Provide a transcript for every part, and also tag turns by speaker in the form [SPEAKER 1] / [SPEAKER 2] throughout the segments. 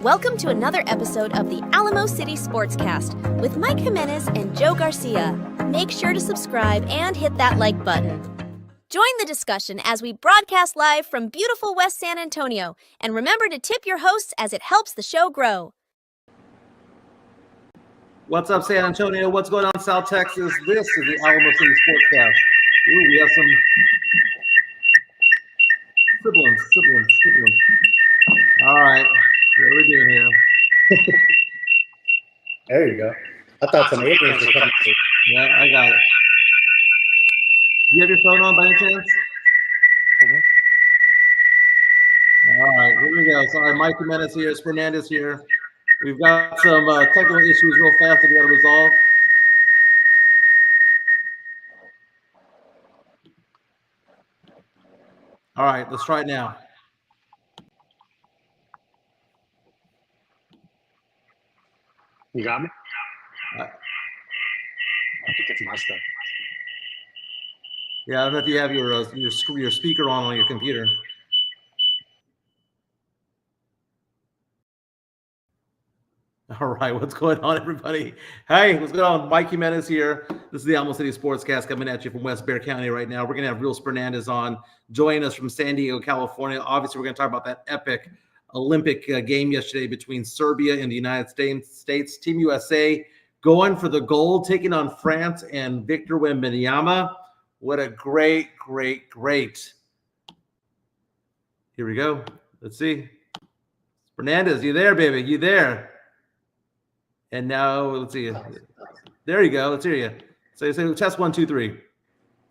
[SPEAKER 1] Welcome to another episode of the Alamo City Sportscast with Mike Jimenez and Joe Garcia. Make sure to subscribe and hit that like button. Join the discussion as we broadcast live from beautiful West San Antonio. And remember to tip your hosts as it helps the show grow.
[SPEAKER 2] What's up, San Antonio? What's going on, South Texas? This is the Alamo City Sportscast. Ooh, we have some siblings. All right, what are we doing here?
[SPEAKER 3] There you go. I thought some aliens were coming through.
[SPEAKER 2] Yeah, I got it. Do you have your phone on by any chance? All right, here we go. Sorry, Mike Jimenez here, Spurnandez here. We've got some technical issues real fast that we got to resolve. All right, let's try it now.
[SPEAKER 3] You got me? I think it's my stuff.
[SPEAKER 2] Yeah, I don't know if you have your speaker on your computer. All right, what's going on, everybody? Hey, what's going on? Mike Jimenez here. This is the Alamo City Sportscast coming at you from West Bear County right now. We're going to have Real Spurnandez on, joining us from San Diego, California. Obviously, we're going to talk about that epic Olympic game yesterday between Serbia and the United States. Team USA going for the gold, taking on France and Victor Wembanyama. What a great. Here we go. Let's see. Spurnandez, you there, baby? You there? And now, let's see. There you go. Let's hear you. Say test 1, 2, 3.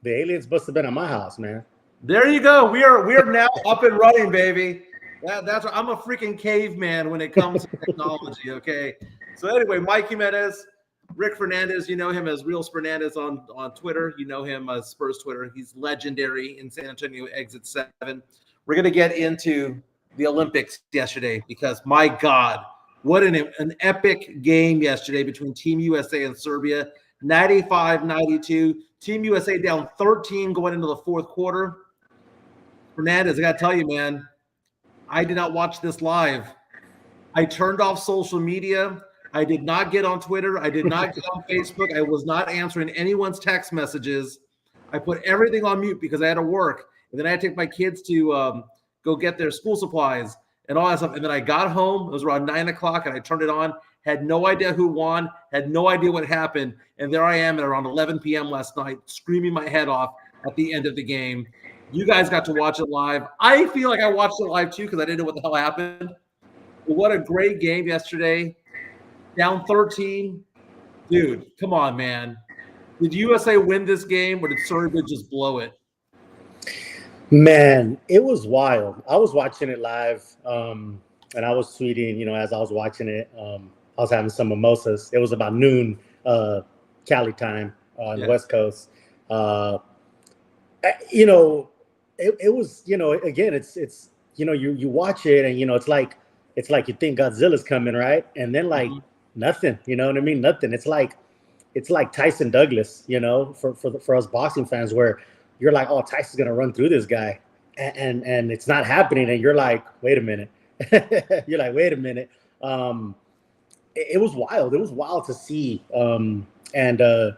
[SPEAKER 3] The aliens must have been at my house, man.
[SPEAKER 2] There you go. We are now up and running, baby. That's I'm a freaking caveman when it comes to technology. Okay. So anyway, Mike Jimenez, Rick Fernandez. You know him as Real Spurnandez on Twitter. You know him as Spurs Twitter. He's legendary in San Antonio. Exit 7. We're gonna get into the Olympics yesterday because my God. What an epic game yesterday between Team USA and Serbia. 95-92. Team USA down 13 going into the fourth quarter. Fernandez, I got to tell you, man, I did not watch this live. I turned off social media. I did not get on Twitter. I did not get on Facebook. I was not answering anyone's text messages. I put everything on mute because I had to work. And then I had to take my kids to go get their school supplies and all that stuff. And then I got home. It was around 9 o'clock, and I turned it on. Had no idea who won. Had no idea what happened. And there I am at around 11 p.m. last night, screaming my head off at the end of the game. You guys got to watch it live. I feel like I watched it live too because I didn't know what the hell happened. But what a great game yesterday. Down 13. Dude, come on, man. Did USA win this game, or did Serbia just blow it?
[SPEAKER 3] Man, it was wild. I was watching it live, and I was tweeting, as I was watching it. I was having some mimosas. It was about noon Cali time on the West Coast. It was, again, it's you watch it and, it's like you think Godzilla's coming, right? And then nothing, you know what I mean? Nothing. It's like Tyson Douglas, for us boxing fans, where you're like, oh, Tyson's going to run through this guy. And it's not happening. And you're like, wait a minute. You're like, wait a minute. It was wild. It was wild to see. They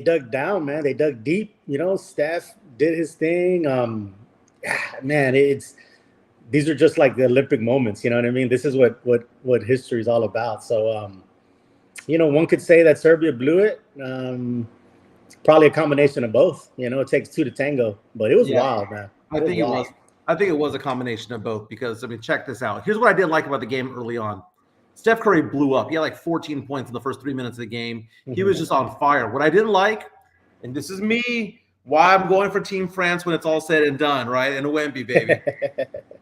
[SPEAKER 3] dug down, man. They dug deep. Steph did his thing. Man, these are just like the Olympic moments. You know what I mean? This is what history is all about. So, one could say that Serbia blew it. Probably a combination of both. It takes two to tango, but it was wild, man.
[SPEAKER 2] I think it was a combination of both because, check this out. Here's what I didn't like about the game early on. Steph Curry blew up. He had like 14 points in the first 3 minutes of the game. He was just on fire. What I didn't like, and this is me, why I'm going for Team France when it's all said and done, right? And a Wemby, baby.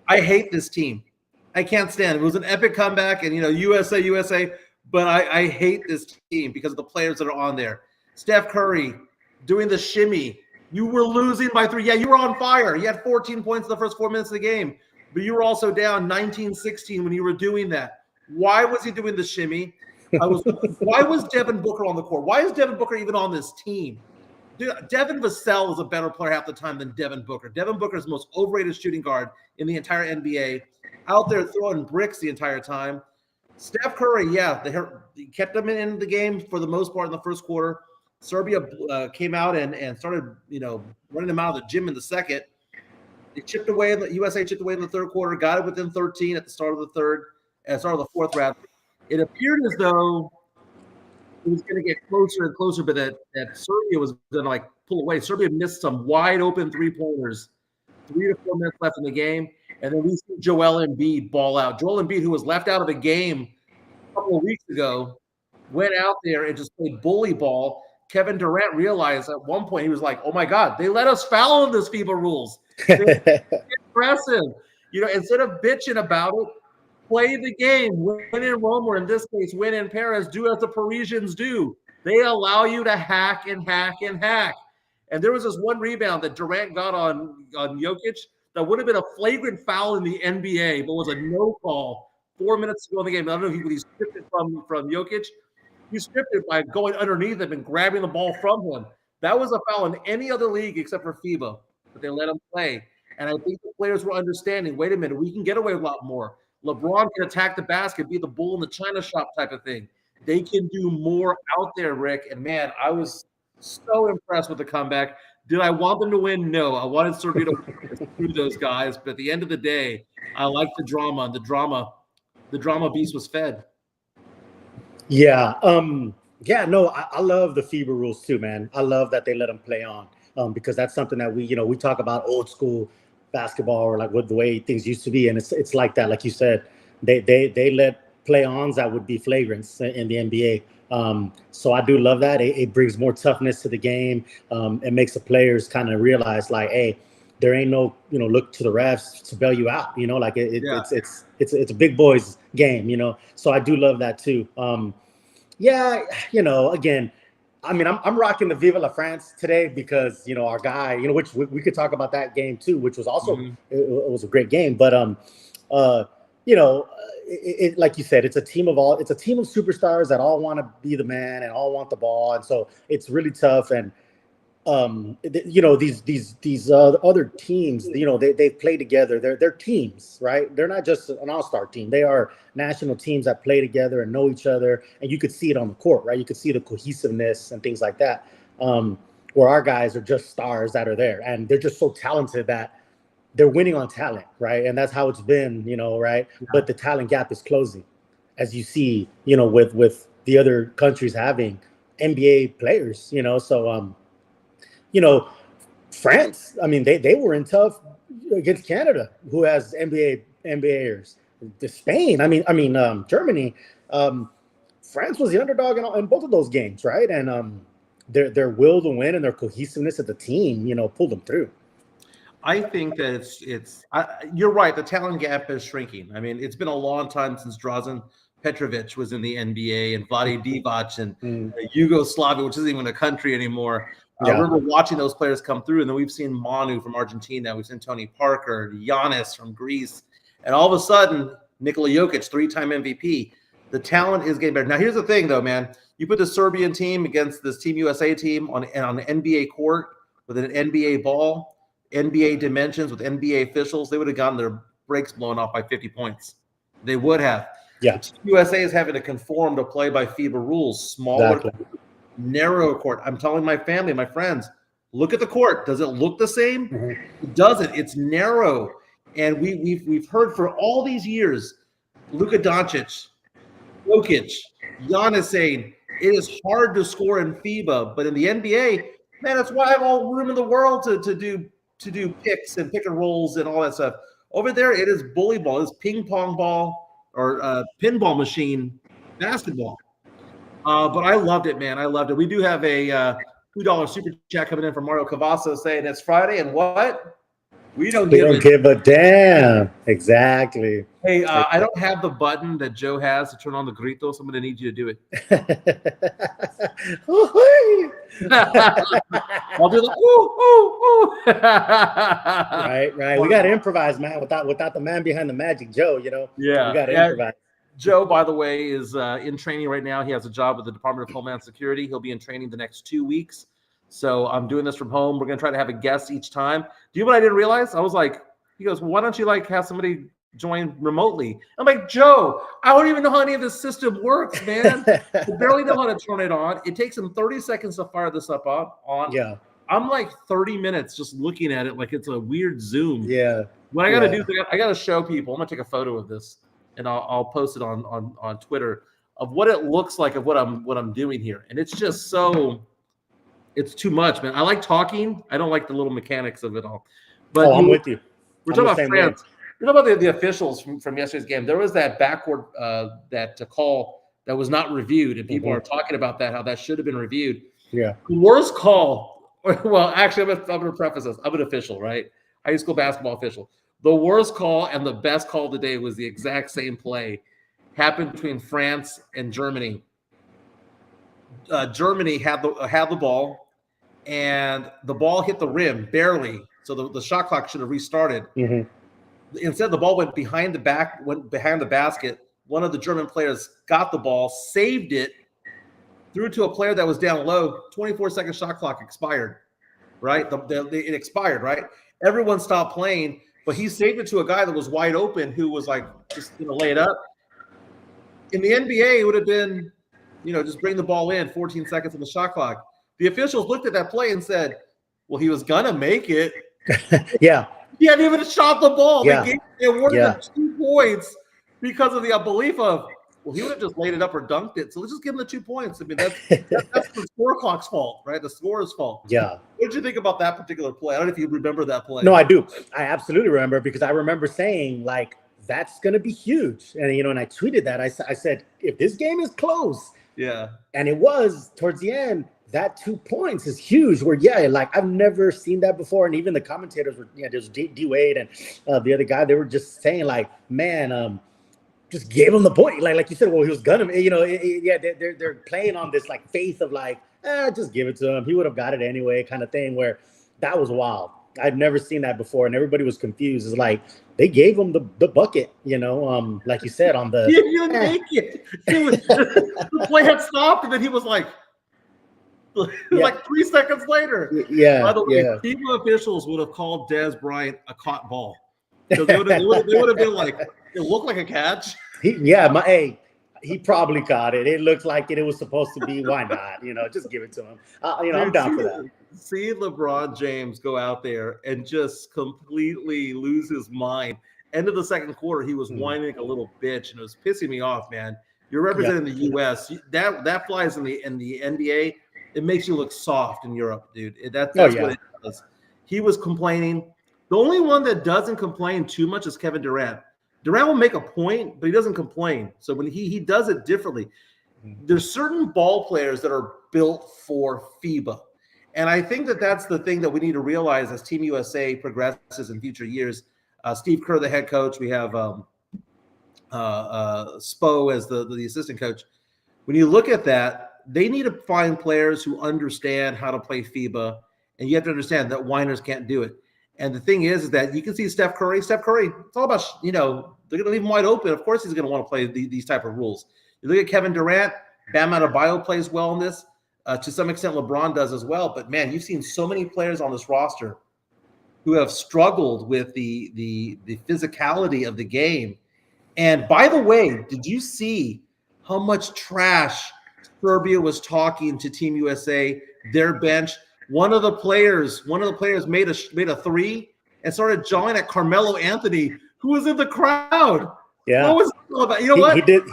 [SPEAKER 2] I hate this team. I can't stand it. It was an epic comeback, and, USA, but I hate this team because of the players that are on there. Steph Curry doing the shimmy. You were losing by 3. Yeah, you were on fire. You had 14 points in the first 4 minutes of the game, but you were also down 19-16 when you were doing that. Why was he doing the shimmy? Why was Devin Booker on the court? Why is Devin Booker even on this team? Dude, Devin Vassell is a better player half the time than Devin Booker. Devin Booker is the most overrated shooting guard in the entire NBA, out there throwing bricks the entire time. Steph Curry, they kept them in the game for the most part in the first quarter. Serbia came out and started, running them out of the gym in the second. They chipped away. The USA chipped away in the third quarter, got it within 13 at the start of the fourth round. It appeared as though it was going to get closer and closer, but that Serbia was going to pull away. Serbia missed some wide open 3-pointers. 3 to 4 minutes left in the game, and then we see Joel Embiid ball out. Joel Embiid, who was left out of the game a couple of weeks ago, went out there and just played bully ball. Kevin Durant realized at one point, he was like, oh my God, they let us foul in this FIBA rules. Impressive. Instead of bitching about it, play the game. Win in Rome, or in this case, win in Paris. Do as the Parisians do. They allow you to hack and hack and hack. And there was this one rebound that Durant got on Jokic that would have been a flagrant foul in the NBA, but was a no call 4 minutes ago in the game. I don't know if he stripped it from Jokic. He stripped it by going underneath him and grabbing the ball from him. That was a foul in any other league except for FIBA, but they let him play. And I think the players were understanding, wait a minute, we can get away with a lot more. LeBron can attack the basket, be the bull in the china shop type of thing. They can do more out there, Rick. And, man, I was so impressed with the comeback. Did I want them to win? No. I wanted Serbia to win those guys. But at the end of the day, I liked the drama. And the drama beast was fed.
[SPEAKER 3] Yeah. No, I love the FIBA rules too, man. I love that they let them play on because that's something that we talk about old school basketball or what the way things used to be. And it's like that. Like you said, they let play-ons that would be flagrants in the NBA. So I do love that. It brings more toughness to the game. It makes the players kind of realize hey, there ain't no, look to the refs to bail you out, it's a big boys game, so I do love that too. Again, I mean, I'm rocking the Viva la France today because, our guy, which we could talk about that game too, which was also, it was a great game, but, it like you said, it's a team of superstars that all want to be the man and all want the ball. And so it's really tough. And, these other teams, they play together. They're teams, right? They're not just an all-star team. They are national teams that play together and know each other. And you could see it on the court, right? You could see the cohesiveness and things like that. Where our guys are just stars that are there, and they're just so talented that they're winning on talent, right? And that's how it's been, right? Yeah. But the talent gap is closing, as you see, with the other countries having NBA players, so France, I mean, they were in tough against Canada, who has NBAers. Spain, Germany, France was the underdog in both of those games, right? And their will to win and their cohesiveness of the team, pulled them through.
[SPEAKER 2] I think that you're right. The talent gap is shrinking. I mean, it's been a long time since Drazen Petrovic was in the NBA and Vlade Divac and Yugoslavia, which isn't even a country anymore. I remember watching those players come through, and then we've seen Manu from Argentina. We've seen Tony Parker, Giannis from Greece. And all of a sudden, Nikola Jokic, 3-time MVP. The talent is getting better. Now, here's the thing, though, man. You put the Serbian team against this Team USA team on an NBA court with an NBA ball, NBA dimensions, with NBA officials, they would have gotten their brakes blown off by 50 points. They would have.
[SPEAKER 3] Yeah.
[SPEAKER 2] Team USA is having to conform to play by FIBA rules. Smaller, narrow court. I'm telling my family, my friends, look at the court. Does it look the same? Mm-hmm. It doesn't. It's narrow. And we've heard for all these years, Luka Doncic, Jokic, Giannis saying it is hard to score in FIBA, but in the NBA, man, that's why I have all room in the world to do picks and pick and rolls and all that stuff. Over there, it is bully ball, it's ping pong ball or pinball machine basketball. But I loved it, man. I loved it. We do have a $2 super chat coming in from Mario Cavasso saying it's Friday and what? We don't give
[SPEAKER 3] a damn. Exactly.
[SPEAKER 2] Hey, I don't have the button that Joe has to turn on the grito, so I'm going to need you to do it. I'll do the ooh.
[SPEAKER 3] Right. We got to improvise, man. Without the man behind the magic, Joe. Yeah. We got to improvise.
[SPEAKER 2] Joe, by the way, is in training right now. He has a job with the Department of Homeland Security. He'll be in training the next 2 weeks. So I'm doing this from home. We're going to try to have a guest each time. Do you know what I didn't realize? I was like, he goes, well, why don't you like have somebody join remotely? I'm like, Joe, I don't even know how any of this system works, man. I barely know how to turn it on. It takes him 30 seconds to fire this up on.
[SPEAKER 3] Yeah.
[SPEAKER 2] I'm like 30 minutes just looking at it like it's a weird Zoom.
[SPEAKER 3] Yeah.
[SPEAKER 2] What I got to do is I got to show people. I'm going to take a photo of this and I'll post it on Twitter of what it looks like of what I'm doing here. And it's just so it's too much, man. I like talking. I don't like the little mechanics of it all. But
[SPEAKER 3] I'm with you.
[SPEAKER 2] We're talking about France. You know about the officials from yesterday's game. There was that backward call that was not reviewed, and people are talking about that, how that should have been reviewed.
[SPEAKER 3] Yeah.
[SPEAKER 2] Worst call. Well, actually, I'm going to preface this. I'm an official, right? High school basketball official. The worst call and the best call of the day was the exact same play. Happened between France and Germany. Germany had the ball, and the ball hit the rim barely. So the shot clock should have restarted. Instead, the ball went behind the basket. One of the German players got the ball, saved it, threw it to a player that was down low. 24-second shot clock expired, right? It expired, right? Everyone stopped playing, but he saved it to a guy that was wide open who was like just going to lay it up. In the NBA, it would have been, just bring the ball in, 14 seconds on the shot clock. The officials looked at that play and said, well, he was going to make it.
[SPEAKER 3] Yeah.
[SPEAKER 2] He hadn't even shot the ball.
[SPEAKER 3] Yeah.
[SPEAKER 2] They awarded him 2 points because of the belief of, well, he would have just laid it up or dunked it. So let's just give him the 2 points. I mean, that's the score clock's fault, right? The scorer's fault.
[SPEAKER 3] Yeah.
[SPEAKER 2] What did you think about that particular play? I don't know if you remember that play.
[SPEAKER 3] No, I do. I absolutely remember, because I remember saying, like, that's going to be huge. And, and I tweeted that. I said, if this game is close. Yeah. And it was towards the end. That 2 points is huge. Where I've never seen that before, and even the commentators were, there's D Wade and the other guy. They were just saying, like, man, just gave him the point. Like you said, well, he was gonna, they're playing on this like faith of like, just give it to him. He would have got it anyway, kind of thing. Where that was wild. I've never seen that before, and everybody was confused. It's like they gave him the bucket, like you said on the.
[SPEAKER 2] He didn't make it. The play had stopped, and then he was like. Like 3 seconds later.
[SPEAKER 3] Yeah.
[SPEAKER 2] By the way, FIBA officials would have called Des Bryant a caught ball. So they would have been like, it looked like a catch.
[SPEAKER 3] He probably caught it. It looked like it was supposed to be. Why not? Just give it to him. I'm down for that.
[SPEAKER 2] See LeBron James go out there and just completely lose his mind. End of the second quarter, he was whining like a little bitch, and it was pissing me off, man. You're representing the U.S. That flies in the NBA. It makes you look soft in Europe, dude. That's what it does. He was complaining. The only one that doesn't complain too much is Kevin Durant. Durant will make a point, but he doesn't complain. So when he does it differently. There's certain ball players that are built for FIBA. And I think that's the thing that we need to realize as Team USA progresses in future years. Steve Kerr, the head coach. We have Spo as the assistant coach. When you look at that, they need to find players who understand how to play FIBA, and you have to understand that whiners can't do it. And the thing is that you can see Steph Curry, it's all about, they're going to leave him wide open. Of course he's going to want to play these type of rules. You look at Kevin Durant, Bam Adebayo plays well in this. To some extent, LeBron does as well. But, man, you've seen so many players on this roster who have struggled with the physicality of the game. And, by the way, did you see how much trash Serbia was talking to Team USA, their bench? One of the players made a three and started jawing at Carmelo Anthony, who was in the crowd.
[SPEAKER 3] Yeah.
[SPEAKER 2] What was it all about? You know what?
[SPEAKER 3] He did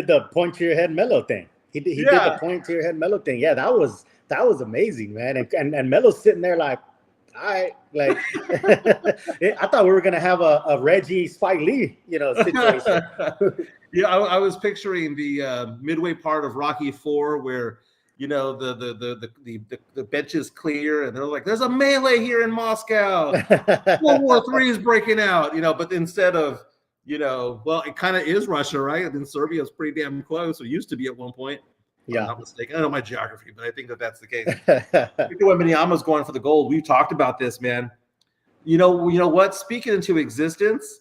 [SPEAKER 3] the point to your head Melo thing. He did the point to your head Melo thing. Yeah, that was amazing, man. And Melo's sitting there like, all right, like I thought we were gonna have a Reggie Spike Lee, situation.
[SPEAKER 2] Yeah, I was picturing the midway part of Rocky IV where the bench is clear and they're like, there's a melee here in Moscow. World War III is breaking out, but instead of, well, it kind of is Russia, right? And then Serbia is pretty damn close. It used to be at one point.
[SPEAKER 3] Yeah.
[SPEAKER 2] I'm not mistaken. I don't know my geography, but I think that's the case. Wembanyama's going for the gold. We've talked about this, man. You know what? Speaking into existence,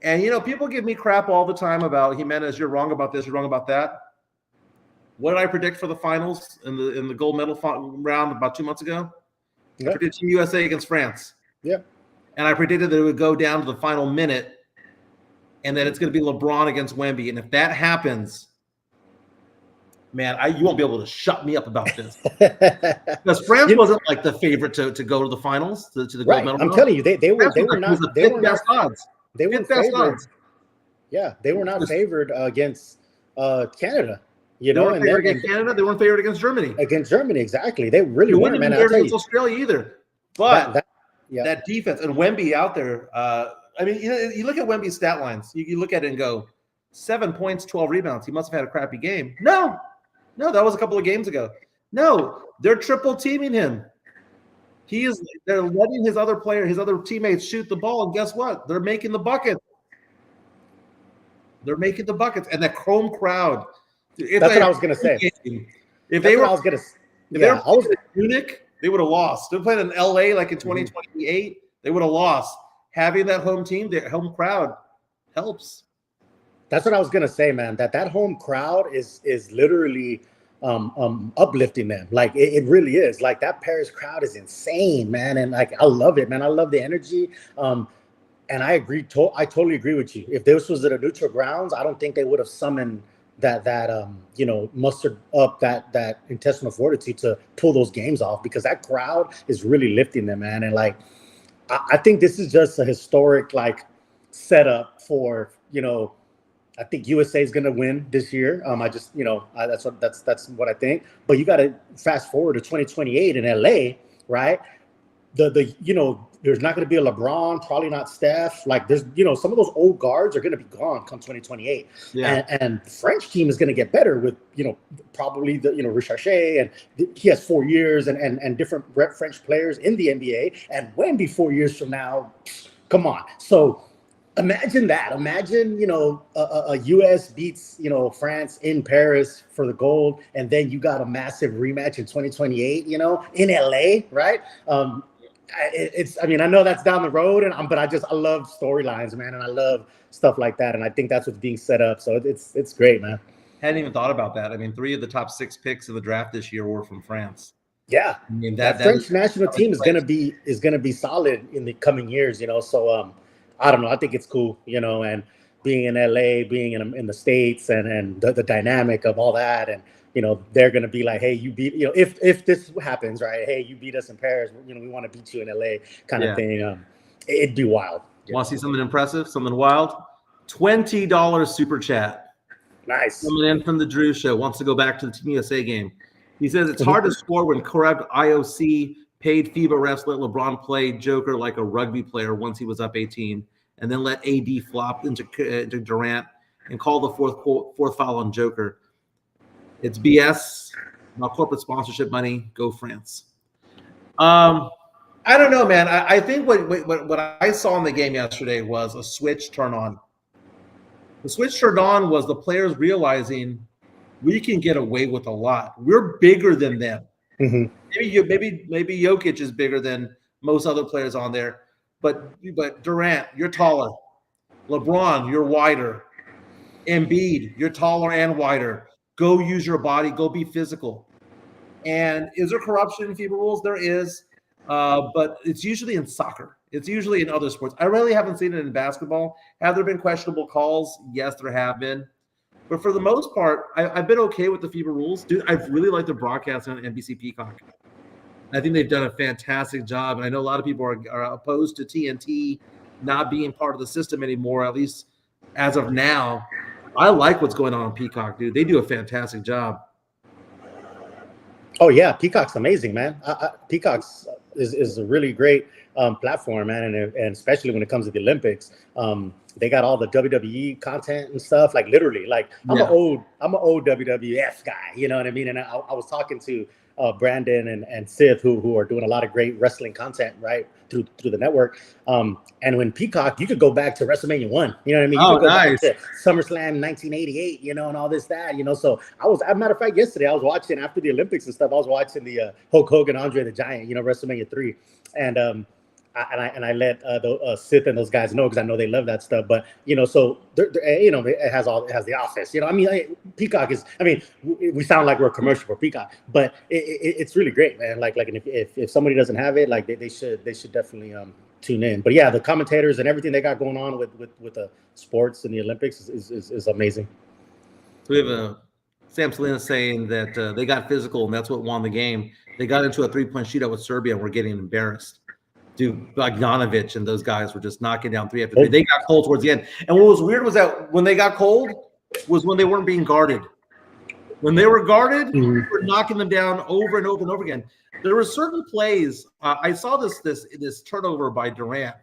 [SPEAKER 2] and people give me crap all the time about Jimenez. You're wrong about this. You're wrong about that. what did I predict for the finals in the gold medal round about 2 months ago?
[SPEAKER 3] Yeah.
[SPEAKER 2] I predicted USA against France.
[SPEAKER 3] Yeah.
[SPEAKER 2] And I predicted that it would go down to the final minute and that it's going to be LeBron against Wemby. And if that happens, man, you won't be able to shut me up about this. Because France wasn't like the favorite to go to the finals, to the gold medal.
[SPEAKER 3] I'm telling you, they were not
[SPEAKER 2] best odds.
[SPEAKER 3] They were
[SPEAKER 2] best odds.
[SPEAKER 3] Yeah, they were not favored against Canada.
[SPEAKER 2] They weren't favored against Canada. They weren't favored against Germany.
[SPEAKER 3] Against Germany, exactly. They really weren't, man.
[SPEAKER 2] Against Australia either. But
[SPEAKER 3] Yeah.
[SPEAKER 2] that defense and Wemby out there. I mean, you look at Wemby's stat lines. You look at it and go, 7 points, 12 rebounds. He must have had a crappy game. No, that was a couple of games ago. No, they're triple teaming him. They're letting his other teammates shoot the ball, and guess what? They're making the buckets. They're making the buckets, and that chrome crowd.
[SPEAKER 3] That's what I was gonna say.
[SPEAKER 2] If they were in Munich, they would have lost. They're playing in LA like in 2028, they would have lost. Having that home team, their home crowd helps.
[SPEAKER 3] That's what I was gonna say, man. That home crowd is literally uplifting them. Like it really is. Like that Paris crowd is insane, man. And like I love it, man. I love the energy. And I agree. I totally agree with you. If this was at a neutral grounds, I don't think they would have summoned that mustered up that intestinal fortitude to pull those games off, because that crowd is really lifting them, man. And like I think this is just a historic like setup for I think USA is going to win this year. That's what I think. But you got to fast forward to 2028 in LA, right? There's not going to be a LeBron, probably not Steph. Like there's, some of those old guards are going to be gone come 2028. Yeah. And the French team is going to get better with, probably Richarche, and he has 4 years and different French players in the NBA, and Wemby 4 years from now, come on. So imagine that. Imagine, a US beats, France in Paris for the gold, and then you got a massive rematch in 2028, in LA, right? I know that's down the road, but I love storylines, man, and I love stuff like that, and I think that's what's being set up. So it's great, man.
[SPEAKER 2] Hadn't even thought about that. I mean, 3 of the top 6 picks in the draft this year were from France.
[SPEAKER 3] Yeah, I mean that French national team is gonna be solid in the coming years, So I don't know. I think it's cool, and being in LA, being in the States, and the dynamic of all that, and they're going to be like, hey, you beat, if this happens, right? Hey, you beat us in Paris. We want to beat you in LA kind of thing. It'd be wild.
[SPEAKER 2] Want to see something impressive, something wild? $20 super chat.
[SPEAKER 3] Nice.
[SPEAKER 2] Coming in from the Drew Show. Wants to go back to the Team USA game. He says it's hard to score when corrupt IOC paid FIBA refs let LeBron play Joker like a rugby player once he was up 18, and then let AD flop into Durant and call the fourth foul on Joker. It's BS, not corporate sponsorship money. Go France. I don't know, man. I think what I saw in the game yesterday was a switch turn on. The switch turned on was the players realizing we can get away with a lot. We're bigger than them.
[SPEAKER 3] Mm-hmm.
[SPEAKER 2] Maybe Jokic is bigger than most other players on there, but Durant, you're taller. LeBron, you're wider. Embiid, you're taller and wider. Go use your body. Go be physical. And is there corruption in FIBA rules? There is, but it's usually in soccer. It's usually in other sports. I really haven't seen it in basketball. Have there been questionable calls? Yes, there have been. But for the most part, I've been okay with the FIBA rules. Dude, I really like the broadcast on NBC Peacock. I think they've done a fantastic job. And I know a lot of people are opposed to TNT not being part of the system anymore, at least as of now. I like what's going on Peacock, dude. They do a fantastic job.
[SPEAKER 3] Oh, yeah. Peacock's amazing, man. Peacock's is a really great platform, man. And especially when it comes to the Olympics. They got all the WWE content and stuff, like literally. Like I'm an old WWF guy, you know what I mean? And I was talking to Brandon and Sith, who are doing a lot of great wrestling content, right, through the network. And when Peacock, you could go back to WrestleMania 1, you know what I mean? You could go
[SPEAKER 2] nice.
[SPEAKER 3] back to SummerSlam 1988, and all this, that, So I was, as a matter of fact, yesterday I was watching, after the Olympics and stuff, I was watching the Hulk Hogan, Andre the Giant, WrestleMania 3. And I let the Sith and those guys know because I know they love that stuff. But so it has the office. I mean, Peacock is. I mean, we sound like we're a commercial for Peacock, but it's really great, man. Like, and if somebody doesn't have it, like they should definitely tune in. But yeah, the commentators and everything they got going on with the sports and the Olympics is amazing.
[SPEAKER 2] We have Sam Salinas saying that they got physical and that's what won the game. They got into a 3-point shootout with Serbia and were getting embarrassed. Dude, Bogdanovic and those guys were just knocking down 3 after 3. They got cold towards the end. And what was weird was that when they got cold was when they weren't being guarded. When they were guarded, we were knocking them down over and over and over again. There were certain plays. I saw this turnover by Durant,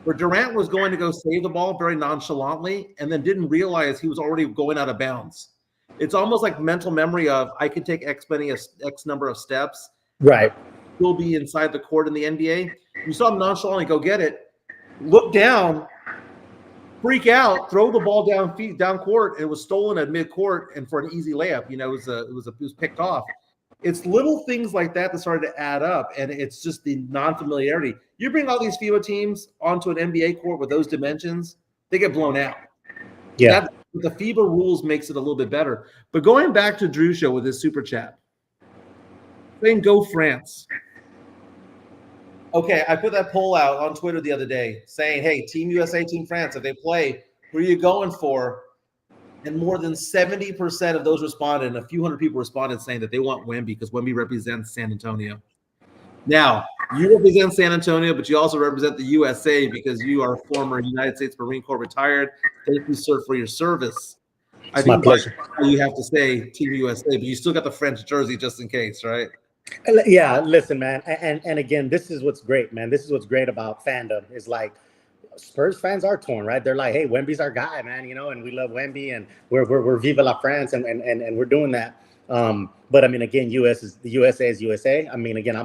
[SPEAKER 2] where Durant was going to go save the ball very nonchalantly and then didn't realize he was already going out of bounds. It's almost like mental memory of I can take X number of steps.
[SPEAKER 3] Right.
[SPEAKER 2] Will be inside the court in the NBA. You saw him nonchalantly go get it, look down, freak out, throw the ball down court, and it was stolen at mid-court and for an easy layup. It was picked off. It's little things like that started to add up, and it's just the non-familiarity. You bring all these FIBA teams onto an NBA court with those dimensions, they get blown out.
[SPEAKER 3] Yeah.
[SPEAKER 2] The FIBA rules makes it a little bit better. But going back to Drew Show with his super chat, saying go France. Okay, I put that poll out on Twitter the other day saying, hey, Team USA, Team France, if they play, who are you going for? And more than 70% of those responded, and a few hundred people responded saying that they want Wemby because Wemby represents San Antonio. Now, you represent San Antonio, but you also represent the USA because you are a former United States Marine Corps retired. Thank you, sir, for your service.
[SPEAKER 3] It's my pleasure.
[SPEAKER 2] You have to say Team USA, but you still got the French jersey just in case, right?
[SPEAKER 3] Yeah, listen, man. And again, this is what's great, man. This is what's great about fandom is like Spurs fans are torn, right? They're like, hey, Wemby's our guy, man, and we love Wemby and we're Viva la France and we're doing that. But I mean, again, the USA is USA. I mean, again,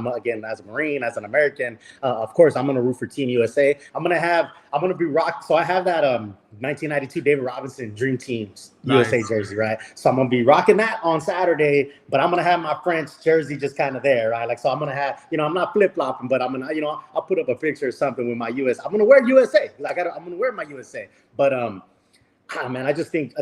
[SPEAKER 3] as a Marine, as an American, of course, I'm going to root for Team USA. I'm going to be rocked. So I have that 1992 David Robinson Dream Team USA jersey, right? So I'm going to be rocking that on Saturday, but I'm going to have my French jersey just kind of there, right? Like, so I'm going to have, I'm not flip-flopping, but I'm going to, I'll put up a picture or something with my US. I'm going to wear USA. Like, I'm going to wear my USA. But, man, I think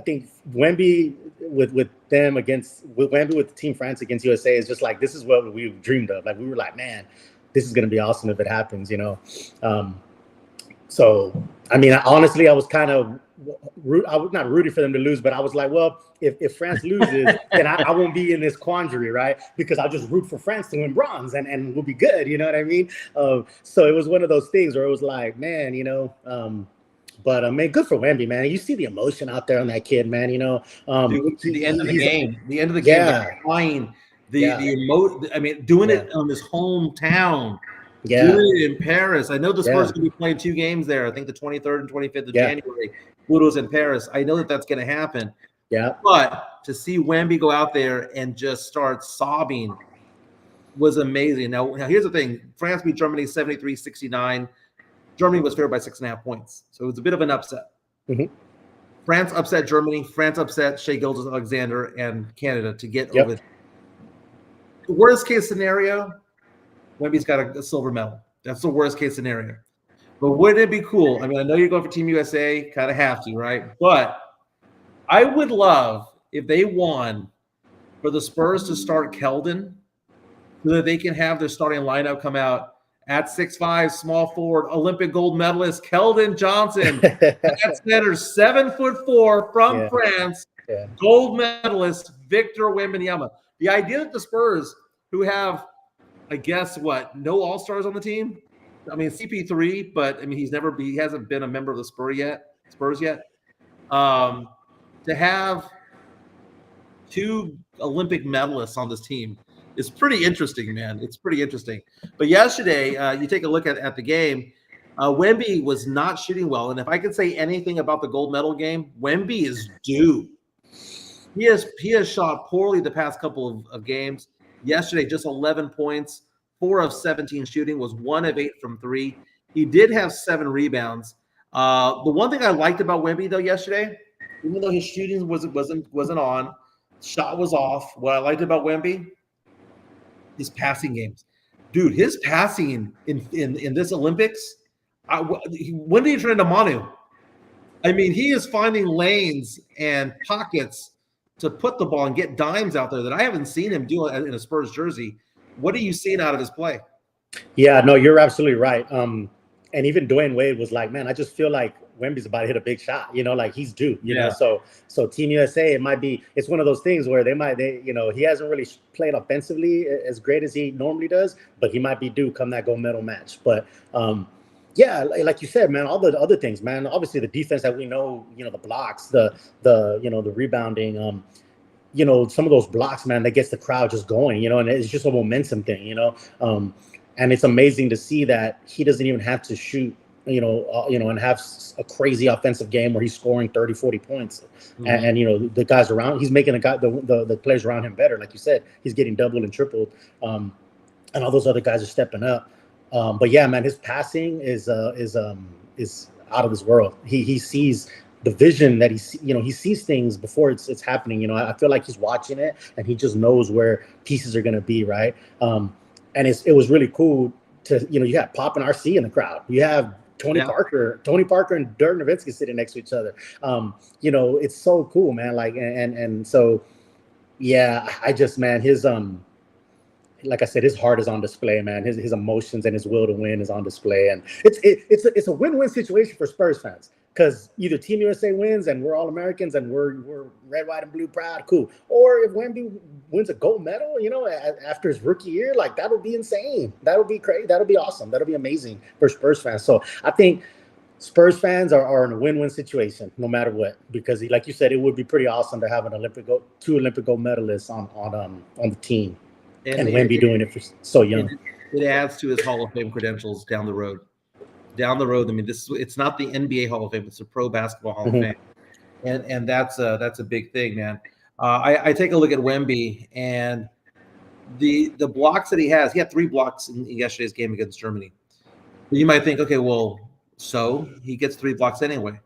[SPEAKER 3] Wemby with Wemby with Team France against USA is just like, this is what we dreamed of. Like, we were like, man, this is going to be awesome if it happens, So, I mean, honestly, I was kind of I was not rooting for them to lose, but I was like, well, if France loses, then I won't be in this quandary, right? Because I'll just root for France to win bronze and we'll be good. You know what I mean? So it was one of those things where it was like, man, But man, good for Wemby, man. You see the emotion out there on that kid, man.
[SPEAKER 2] Dude, the end of the game, they're crying. Doing it on his hometown.
[SPEAKER 3] Yeah,
[SPEAKER 2] doing it in Paris. I know the Spurs are going to be playing 2 games there. I think the 23rd and 25th of January. Pluto's in Paris. I know that's going to happen.
[SPEAKER 3] Yeah,
[SPEAKER 2] but to see Wemby go out there and just start sobbing was amazing. Now here's the thing: France beat Germany 73-69. Germany was favored by 6.5 points. So it was a bit of an upset.
[SPEAKER 3] Mm-hmm.
[SPEAKER 2] France upset Germany. France upset Shai Gilgeous-Alexander and Canada to get over. The worst case scenario, Wemby's got a silver medal. That's the worst case scenario. But wouldn't it be cool? I mean, I know you're going for Team USA. Kind of have to, right? But I would love if they won for the Spurs to start Keldon so that they can have their starting lineup come out at 6'5", small forward, Olympic gold medalist Keldon Johnson. At center, 7'4" from France, gold medalist Victor Wembanyama. The idea that the Spurs, who have, I guess, no All-Stars on the team. I mean, CP3, but I mean, he hasn't been a member of the Spurs yet. To have 2 Olympic medalists on this team. It's pretty interesting, man. It's pretty interesting. But yesterday, you take a look at the game, Wemby was not shooting well. And if I could say anything about the gold medal game, Wemby is due. He has shot poorly the past couple of games. Yesterday, just 11 points, 4 of 17 shooting, was 1 of 8 from 3. He did have 7 rebounds. The one thing I liked about Wemby, though, yesterday, even though his shooting wasn't on, shot was off. What I liked about Wemby, his passing games. dude, his passing in this Olympics, when did he turn into Manu? I mean, he is finding lanes and pockets to put the ball and get dimes out there that I haven't seen him do in a Spurs jersey. What are you seeing out of his play?
[SPEAKER 3] Yeah, no, you're absolutely right. And even Dwayne Wade was like, man, I just feel like Wemby's about to hit a big shot, like he's due, you know? So Team USA, it's one of those things where he hasn't really played offensively as great as he normally does, but he might be due come that gold medal match. But, yeah, like you said, man, all the other things, man, obviously the defense that we know, the blocks, the rebounding, some of those blocks, man, that gets the crowd just going, and it's just a momentum thing, and it's amazing to see that he doesn't even have to shoot, and have a crazy offensive game where he's scoring 30, 40 points. Mm-hmm. And the guys around, he's making the players around him better. Like you said, he's getting doubled and tripled. And all those other guys are stepping up. But yeah, man, his passing is out of this world. He sees the vision that he sees things before it's happening. I feel like he's watching it and he just knows where pieces are going to be. Right. And it was really cool to, you have Pop and RC in the crowd. You have Tony Parker and Dirk Nowitzki sitting next to each other. It's so cool, man. Like, and so, yeah, I just, man, his, like I said, his heart is on display, man. His emotions and his will to win is on display. And it's a win-win situation for Spurs fans. Because either Team USA wins and we're all Americans and we're red, white, and blue proud, cool. Or if Wemby wins a gold medal, after his rookie year, like that'll be insane. That'll be crazy. That'll be awesome. That'll be amazing for Spurs fans. So I think Spurs fans are in a win-win situation no matter what. Because like you said, it would be pretty awesome to have two Olympic gold medalists on the team, and Wemby doing it for so young.
[SPEAKER 2] It adds to his Hall of Fame credentials down the road. I mean, it's not the NBA Hall of Fame; it's the Pro Basketball Hall of Fame, and that's a big thing, man. I take a look at Wemby and the blocks that he has. He had 3 blocks in yesterday's game against Germany. You might think, okay, well, so he gets 3 blocks anyway.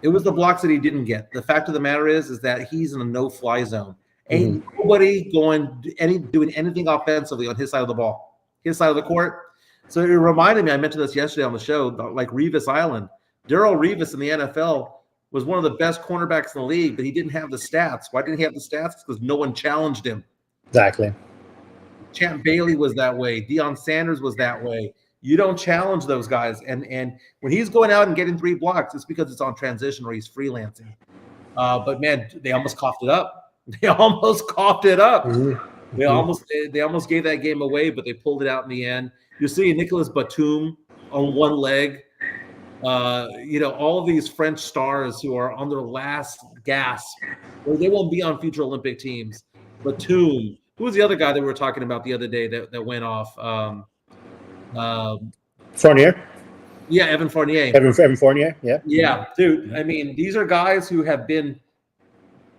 [SPEAKER 2] It was the blocks that he didn't get. The fact of the matter is that he's in a no-fly zone. Ain't nobody doing anything offensively on his side of the ball, his side of the court. So it reminded me, I mentioned this yesterday on the show, like Revis Island. Darrell Revis in the NFL was one of the best cornerbacks in the league, but he didn't have the stats. Why didn't he have the stats? Because no one challenged him.
[SPEAKER 3] Exactly.
[SPEAKER 2] Champ Bailey was that way. Deion Sanders was that way. You don't challenge those guys. And when he's going out and getting 3 blocks, it's because it's on transition or he's freelancing. But, man, they almost coughed it up. They almost gave that game away, but they pulled it out in the end. You're seeing Nicolas Batum on one leg. All of these French stars who are on their last gasp, or they won't be on future Olympic teams. Batum. Who was the other guy that we were talking about the other day that went off?
[SPEAKER 3] Fournier.
[SPEAKER 2] Yeah, Evan Fournier.
[SPEAKER 3] Evan Fournier. Yeah.
[SPEAKER 2] Yeah, dude. I mean, these are guys who have been,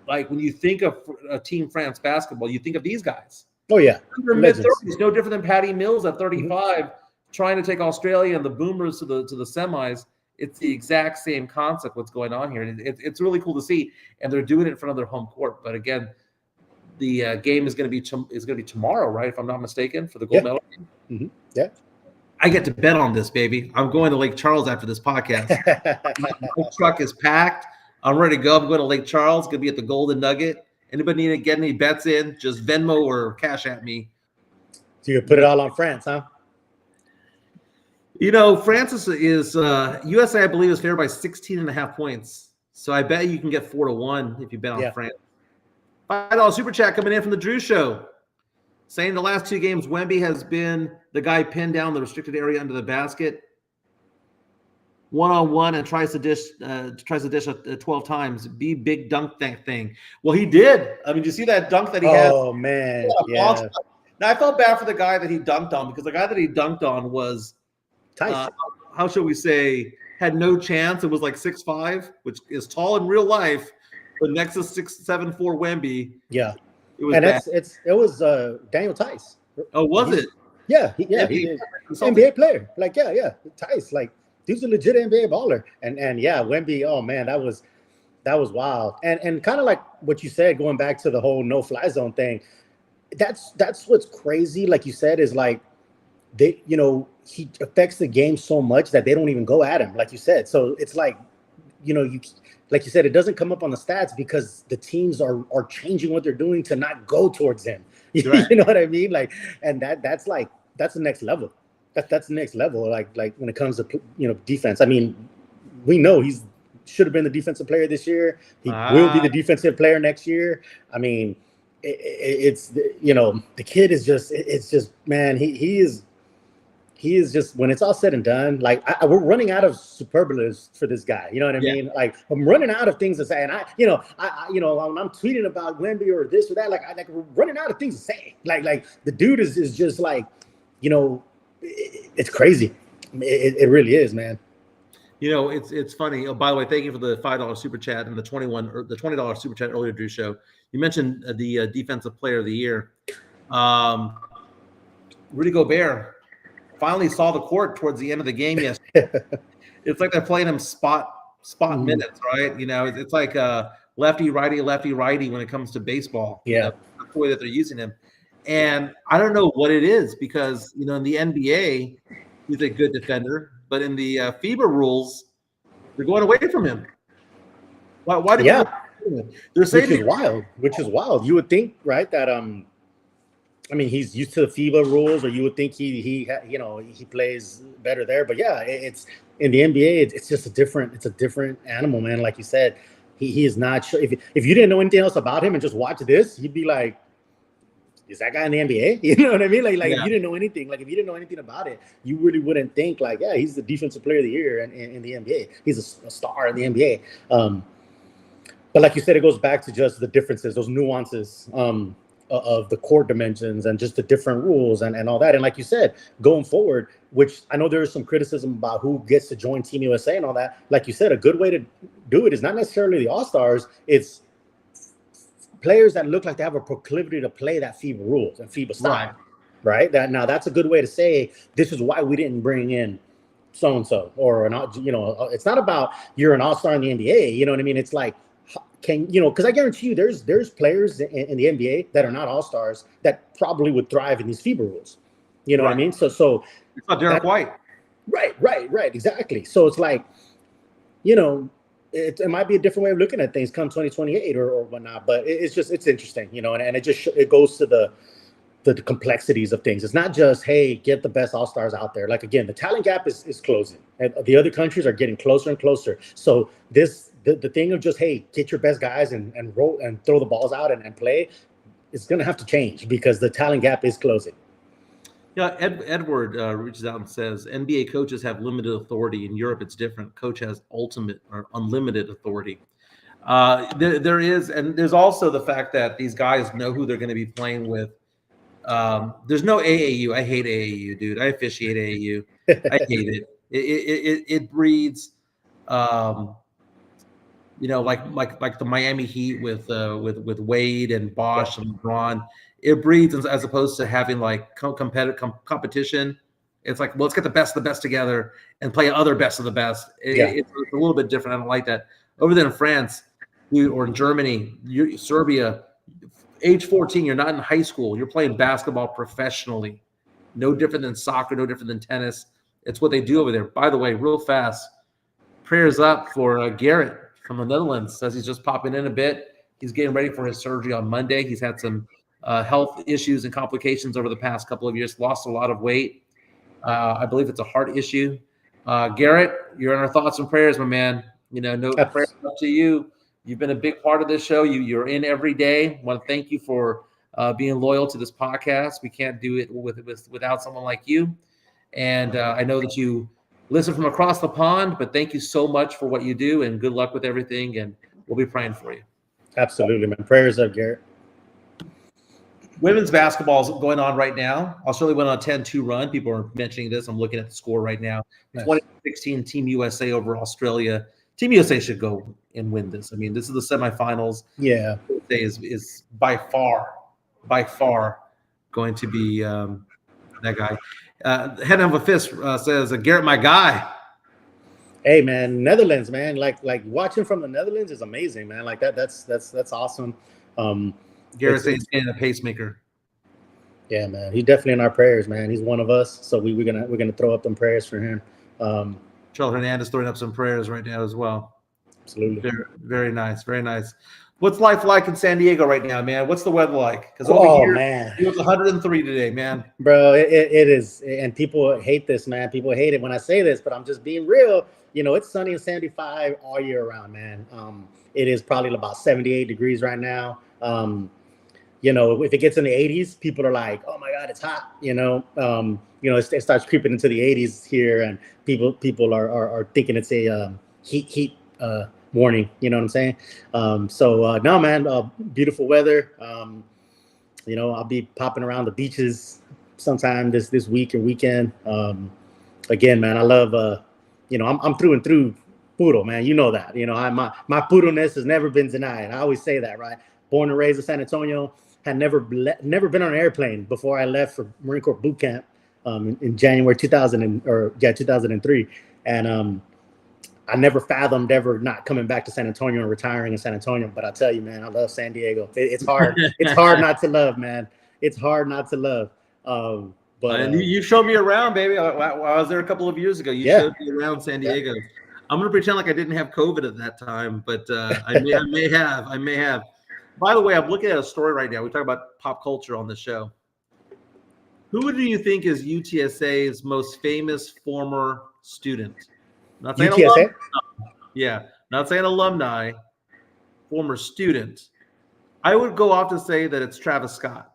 [SPEAKER 2] like, when you think of Team France basketball, you think of these guys.
[SPEAKER 3] Oh, yeah.
[SPEAKER 2] They're mid-30s, no different than Patty Mills at 35, trying to take Australia and the Boomers to the semis. It's the exact same concept what's going on here. And it's really cool to see. And they're doing it in front of their home court. But, again, the game is going to be tomorrow, right, if I'm not mistaken, for the gold medal game?
[SPEAKER 3] Mm-hmm. Yeah.
[SPEAKER 2] I get to bet on this, baby. I'm going to Lake Charles after this podcast. My truck is packed. I'm ready to go. I'm going to Lake Charles. Going to be at the Golden Nugget. Anybody need to get any bets in? Just Venmo or cash at me.
[SPEAKER 3] So you put it all on France, huh?
[SPEAKER 2] France is USA, I believe, is favored by 16.5 points. So I bet you can get 4-1 if you bet on France. $5 super chat coming in from the Drew Show, saying the last 2 games, Wemby has been the guy pinned down the restricted area under the basket, 1-on-1, and tries to dish 12 times. Be big dunk that thing. Well, he did. I mean, did you see that dunk that he had?
[SPEAKER 3] Oh man, yeah.
[SPEAKER 2] Now I felt bad for the guy that he dunked on, because the guy that he dunked on was, how should we say, had no chance. It was like 6'5", which is tall in real life, but next to 6'7", 4 Wemby.
[SPEAKER 3] Yeah,
[SPEAKER 2] it was.
[SPEAKER 3] And
[SPEAKER 2] bad.
[SPEAKER 3] it was Daniel Tice.
[SPEAKER 2] Oh, was it?
[SPEAKER 3] Yeah, he NBA player. Like, yeah, Tice. Like, he's a legit NBA baller. And yeah, Wemby. Oh man, that was wild. And kind of like what you said, going back to the whole no-fly zone thing. That's what's crazy. Like you said, is like they, he affects the game so much that they don't even go at him, like you said. So it's like, like you said, it doesn't come up on the stats because the teams are changing what they're doing to not go towards him.
[SPEAKER 2] Right.
[SPEAKER 3] You know what I mean? Like, and that's the next level. That's the next level. Like when it comes to defense. I mean, we know he's should have been the defensive player this year. He will be the defensive player next year. I mean, it's the kid is just man. He is just, when it's all said and done, like we're running out of superlatives for this guy. You know what I mean? Like I'm running out of things to say, and I when I'm tweeting about Wemby or this or that, like we're running out of things to say. Like the dude is just like, it's crazy. It really is, man.
[SPEAKER 2] It's funny. Oh, by the way, thank you for the $5 super chat and the $20 super chat earlier, Drew Show. You mentioned the defensive player of the year, Rudy Gobert. Finally saw the court towards the end of the game yesterday. It's like they're playing him spot minutes, right? It's like lefty righty when it comes to baseball.
[SPEAKER 3] Yeah,
[SPEAKER 2] that's the way that they're using him. And I don't know what it is because in the NBA he's a good defender, but in the FIBA rules they're going away from him. Why do they're saying
[SPEAKER 3] which is wild. You would think, right, that I mean, he's used to the FIBA rules, or you would think he plays better there. But yeah, it's in the NBA. It's just a different animal, man. Like you said, he is not sure. If you didn't know anything else about him and just watch this, you'd be like, is that guy in the NBA? You know what I mean? Like if you didn't know anything, about it, you really wouldn't think like, yeah, he's the defensive player of the year in the NBA. He's a star in the NBA. But like you said, it goes back to just the differences, those nuances. Of the court dimensions and just the different rules and all that. And like you said, going forward, which I know there is some criticism about who gets to join Team USA and all that. Like you said, a good way to do it is not necessarily the All-Stars. It's players that look like they have a proclivity to play that FIBA rules and FIBA style, right? That's a good way to say, this is why we didn't bring in so-and-so or not, it's not about you're an All-Star in the NBA. You know what I mean? It's like, because I guarantee you there's players in the NBA that are not all-stars that probably would thrive in these FIBA rules. You know what I mean? So
[SPEAKER 2] it's not Dirk White.
[SPEAKER 3] Right, exactly. So it's like, it might be a different way of looking at things come 2028 or whatnot, but it's interesting, and it goes to the complexities of things. It's not just, hey, get the best all-stars out there. Like, again, the talent gap is closing, and the other countries are getting closer and closer. So the thing of just, hey, get your best guys and roll and throw the balls out and play is going to have to change because the talent gap is closing.
[SPEAKER 2] Yeah, Edward reaches out and says NBA coaches have limited authority. In Europe, it's different. Coach has ultimate or unlimited authority. There is, and there's also the fact that these guys know who they're going to be playing with. There's no AAU. I hate AAU, dude. I officiate AAU. I hate it. It breeds, like the Miami Heat with Wade and Bosch and LeBron. It breeds as opposed to having like competition. It's like, well, let's get the best of the best together and play other best of the best. It's a little bit different. I don't like that. Over there in France or in Germany, Serbia, age 14, you're not in high school. You're playing basketball professionally. No different than soccer, no different than tennis. It's what they do over there. By the way, real fast, prayers up for Garrett from the Netherlands. Says he's just popping in a bit. He's getting ready for his surgery on Monday. He's had some health issues and complications over the past couple of years. Lost a lot of weight. I believe it's a heart issue. Garrett, you're in our thoughts and prayers, my man. Prayers up to you. You've been a big part of this show. You're in every day. I want to thank you for being loyal to this podcast. We can't do it without someone like you. And I know that you listen from across the pond, but thank you so much for what you do, and good luck with everything. And we'll be praying for you.
[SPEAKER 3] Absolutely, man. Prayers up, Garrett.
[SPEAKER 2] Women's basketball is going on right now. Australia went on a 10-2 run. People are mentioning this. I'm looking at the score right now. Nice. 2016 Team USA over Australia. Team USA should go and win this. I mean, this is the semifinals.
[SPEAKER 3] Yeah.
[SPEAKER 2] Is by far going to be that guy. Head of a fist says, Garrett, my guy.
[SPEAKER 3] Hey, man, Netherlands, man. Like watching from the Netherlands is amazing, man. Like that's awesome.
[SPEAKER 2] Garrett says he's getting a pacemaker.
[SPEAKER 3] Yeah, man. He's definitely in our prayers, man. He's one of us. So we're gonna throw up them prayers for him.
[SPEAKER 2] Charles Hernandez throwing up some prayers right now as well.
[SPEAKER 3] Absolutely.
[SPEAKER 2] Very, very nice. Very nice. What's life like in San Diego right now, man? What's the weather like? Because over here,
[SPEAKER 3] man,
[SPEAKER 2] it was 103 today, man.
[SPEAKER 3] Bro, it is. And people hate this, man. People hate it when I say this, but I'm just being real. It's sunny and 75 all year round, man. It is probably about 78 degrees right now. If it gets in the 80s, people are like, "Oh my God, it's hot!" It starts creeping into the 80s here, and people are thinking it's a heat warning. You know what I'm saying? No, man, beautiful weather. I'll be popping around the beaches sometime this week or weekend. Again, man, I love. I'm through and through poodle, man. You know that. My poodleness has never been denied. I always say that, right? Born and raised in San Antonio. Had never been on an airplane before I left for Marine Corps boot camp in January 2003, and I never fathomed ever not coming back to San Antonio and retiring in San Antonio. But I tell you, man, I love San Diego. It's hard. It's hard not to love, man. It's hard not to love.
[SPEAKER 2] And you showed me around, baby. I was there a couple of years ago. You showed me around San Diego. Yeah. I'm gonna pretend like I didn't have COVID at that time, but I may have. By the way, I'm looking at a story right now. We talk about pop culture on the show. Who do you think is UTSA's most famous former student? Not saying
[SPEAKER 3] UTSA?
[SPEAKER 2] Alumni. Yeah, not saying alumni, former student. I would go off to say that it's Travis Scott.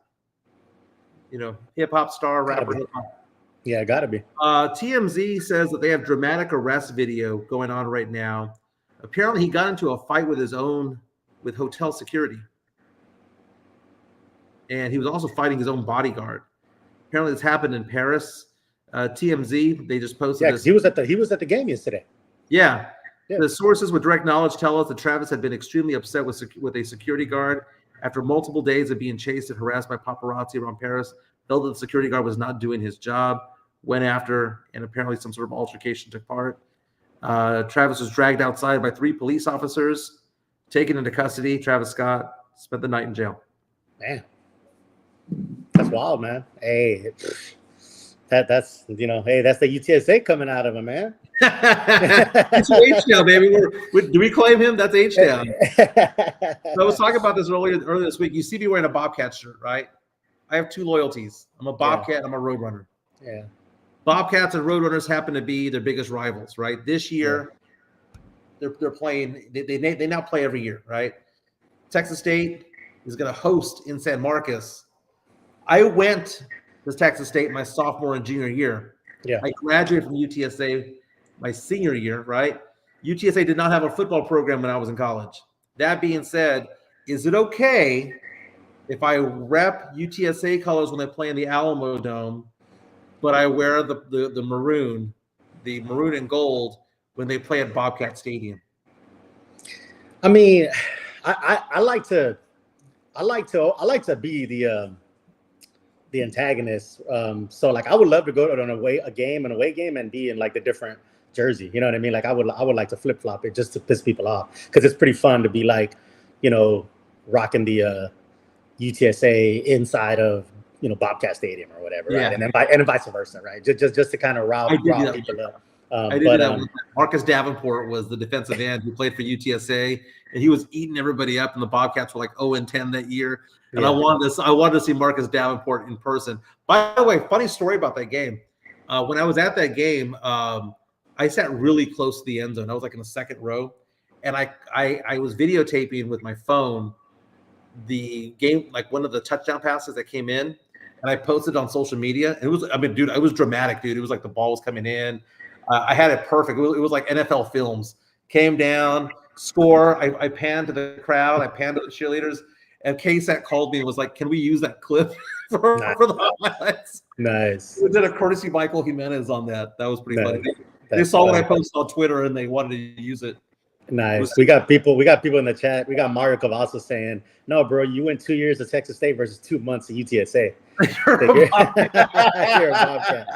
[SPEAKER 2] Hip hop star, rapper.
[SPEAKER 3] Yeah, gotta be.
[SPEAKER 2] TMZ says that they have dramatic arrest video going on right now. Apparently, he got into a fight with hotel security. And he was also fighting his own bodyguard. Apparently, this happened in Paris. TMZ, they just posted this.
[SPEAKER 3] He was at the game yesterday.
[SPEAKER 2] Yeah. The sources with direct knowledge tell us that Travis had been extremely upset with a security guard after multiple days of being chased and harassed by paparazzi around Paris. Felt that the security guard was not doing his job, went after, and apparently some sort of altercation took part. Travis was dragged outside by 3 police officers, taken into custody. Travis Scott spent the night in jail.
[SPEAKER 3] Man. That's wild, man. Hey, that's the UTSA coming out of him, man.
[SPEAKER 2] It's H-Town, baby. Do we claim him? That's H-Town. So I was talking about this earlier this week. You see me wearing a Bobcat shirt, right? I have 2 loyalties. I'm a Bobcat. I'm a Roadrunner.
[SPEAKER 3] Yeah.
[SPEAKER 2] Bobcats and Roadrunners happen to be their biggest rivals, right? This year, they're playing. They now play every year, right? Texas State is going to host in San Marcos. I went to Texas State my sophomore and junior year.
[SPEAKER 3] Yeah.
[SPEAKER 2] I graduated from UTSA my senior year, right? UTSA did not have a football program when I was in college. That being said, is it okay if I rep UTSA colors when they play in the Alamo Dome, but I wear the maroon and gold when they play at Bobcat Stadium?
[SPEAKER 3] I mean, I like to be the antagonist. So like I would love to go to an away game and be in like the different jersey. You know what I mean? Like I would like to flip flop it just to piss people off, because it's pretty fun to be like, rocking the UTSA inside of Bobcat Stadium or whatever, right? And then vice versa, right? Just to kind of rile people up.
[SPEAKER 2] I did that. Marcus Davenport was the defensive end who played for UTSA, and he was eating everybody up. And the Bobcats were like 0-10 that year. And I wanted to see Marcus Davenport in person. By the way, funny story about that game. When I was at that game, I sat really close to the end zone. I was like in the second row, and I was videotaping with my phone the game, like one of the touchdown passes that came in, and I posted it on social media. And it was dramatic, dude. It was like the ball was coming in. I had it perfect. It was like NFL films. Came down, score. I panned to the crowd. I panned to the cheerleaders. And KSAT called me and was like, "Can we use that clip for the highlights?" Nice. We did a courtesy Michael Jimenez on that. That was pretty funny. They saw what I posted on Twitter and they wanted to use it.
[SPEAKER 3] Nice. We got people in the chat. We got Mario Cavazos saying, "No, bro, you went 2 years at Texas State versus 2 months at UTSA." You're a Bobcat.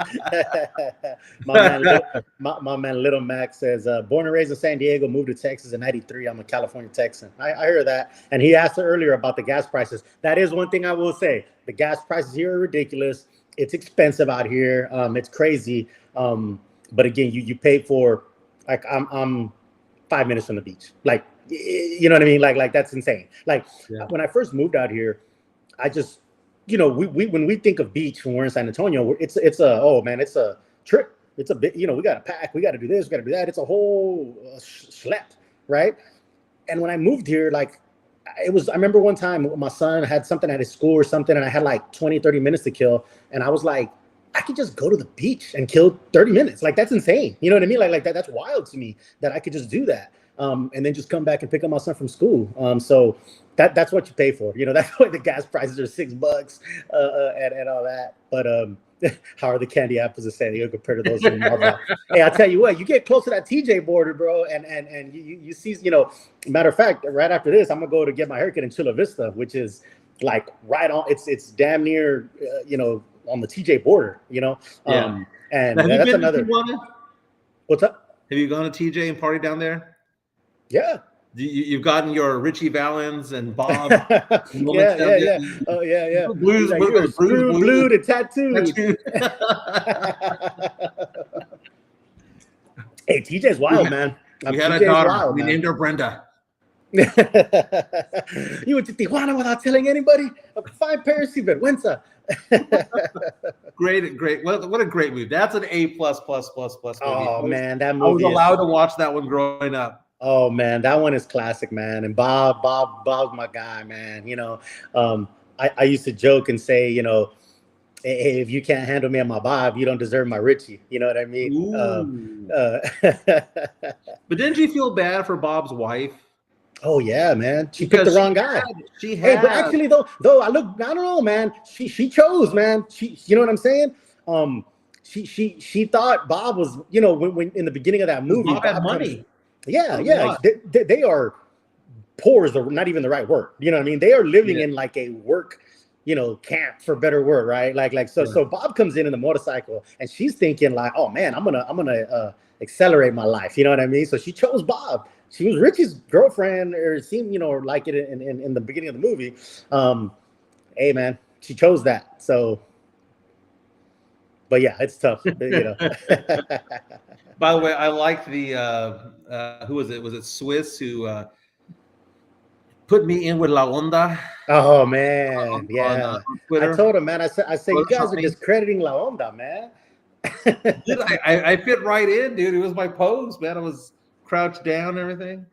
[SPEAKER 3] my man Little Max says, "Born and raised in San Diego, moved to Texas in '93. I'm a California Texan." I heard that. And he asked earlier about the gas prices. That is one thing I will say. The gas prices here are ridiculous. It's expensive out here. It's crazy. But again, you pay for, like, I'm 5 minutes from the beach. Like, you know what I mean? Like that's insane. Like, when I first moved out here, I just, we when we think of beach when we're in San Antonio, it's a trip. It's a bit, we got to pack, we got to do this, we got to do that. It's a whole schlep, right? And when I moved here, like, I remember one time my son had something at his school or something, and I had like 20, 30 minutes to kill. And I was like, I could just go to the beach and kill 30 minutes. Like, that's insane. You know what I mean? Like that's wild to me that I could just do that. And then just come back and pick up my son from school. So that's what you pay for. That's why the gas prices are $6 and all that. But how are the candy apples in San Diego compared to those in Marvel? Hey, I'll tell you what, you get close to that TJ border, bro, and you see, matter of fact, right after this, I'm gonna go to get my haircut in Chula Vista, which is like right on. It's damn near, on the TJ border, and that's another. What's up?
[SPEAKER 2] Have you gone to TJ and party down there?
[SPEAKER 3] Yeah.
[SPEAKER 2] You've gotten your Richie Valens and Bob.
[SPEAKER 3] Yeah. Oh, yeah.
[SPEAKER 2] Blues,
[SPEAKER 3] like, blue and tattooed. Hey, TJ's wild, man.
[SPEAKER 2] We had a daughter. We named her Brenda.
[SPEAKER 3] You went to Tijuana without telling anybody? A fine pair of sinvergüenza.
[SPEAKER 2] Great. What a great movie. That's an A++++.
[SPEAKER 3] Oh, man, that movie.
[SPEAKER 2] I was allowed to watch that one growing up.
[SPEAKER 3] Oh, man, that one is classic, man. And Bob's my guy, man. I used to joke and say, hey, if you can't handle me and my Bob, you don't deserve my Richie. You know what I mean?
[SPEAKER 2] But didn't you feel bad for Bob's wife?
[SPEAKER 3] Oh yeah, man. She picked the wrong guy.
[SPEAKER 2] Hey,
[SPEAKER 3] but actually though I don't know, man. She chose, man. You know what I'm saying? She thought Bob was, when in the beginning of that movie,
[SPEAKER 2] Bob had money.
[SPEAKER 3] Yeah. They are poor is not even the right word. You know what I mean? They are living in like a work, camp, for better word, right? So Bob comes in the motorcycle and she's thinking like, oh man, I'm gonna accelerate my life. You know what I mean? So she chose Bob. She was Richie's girlfriend, or it seemed, like it in the beginning of the movie. Hey man, she chose that. So, but yeah, it's tough.
[SPEAKER 2] By the way, I liked the who was it? Was it Swiss who put me in with La Onda?
[SPEAKER 3] Oh man, on
[SPEAKER 2] Twitter.
[SPEAKER 3] I told him, man. I said, you guys are discrediting La Onda, man.
[SPEAKER 2] Dude, I fit right in, dude. It was my pose, man. I was crouched down and everything.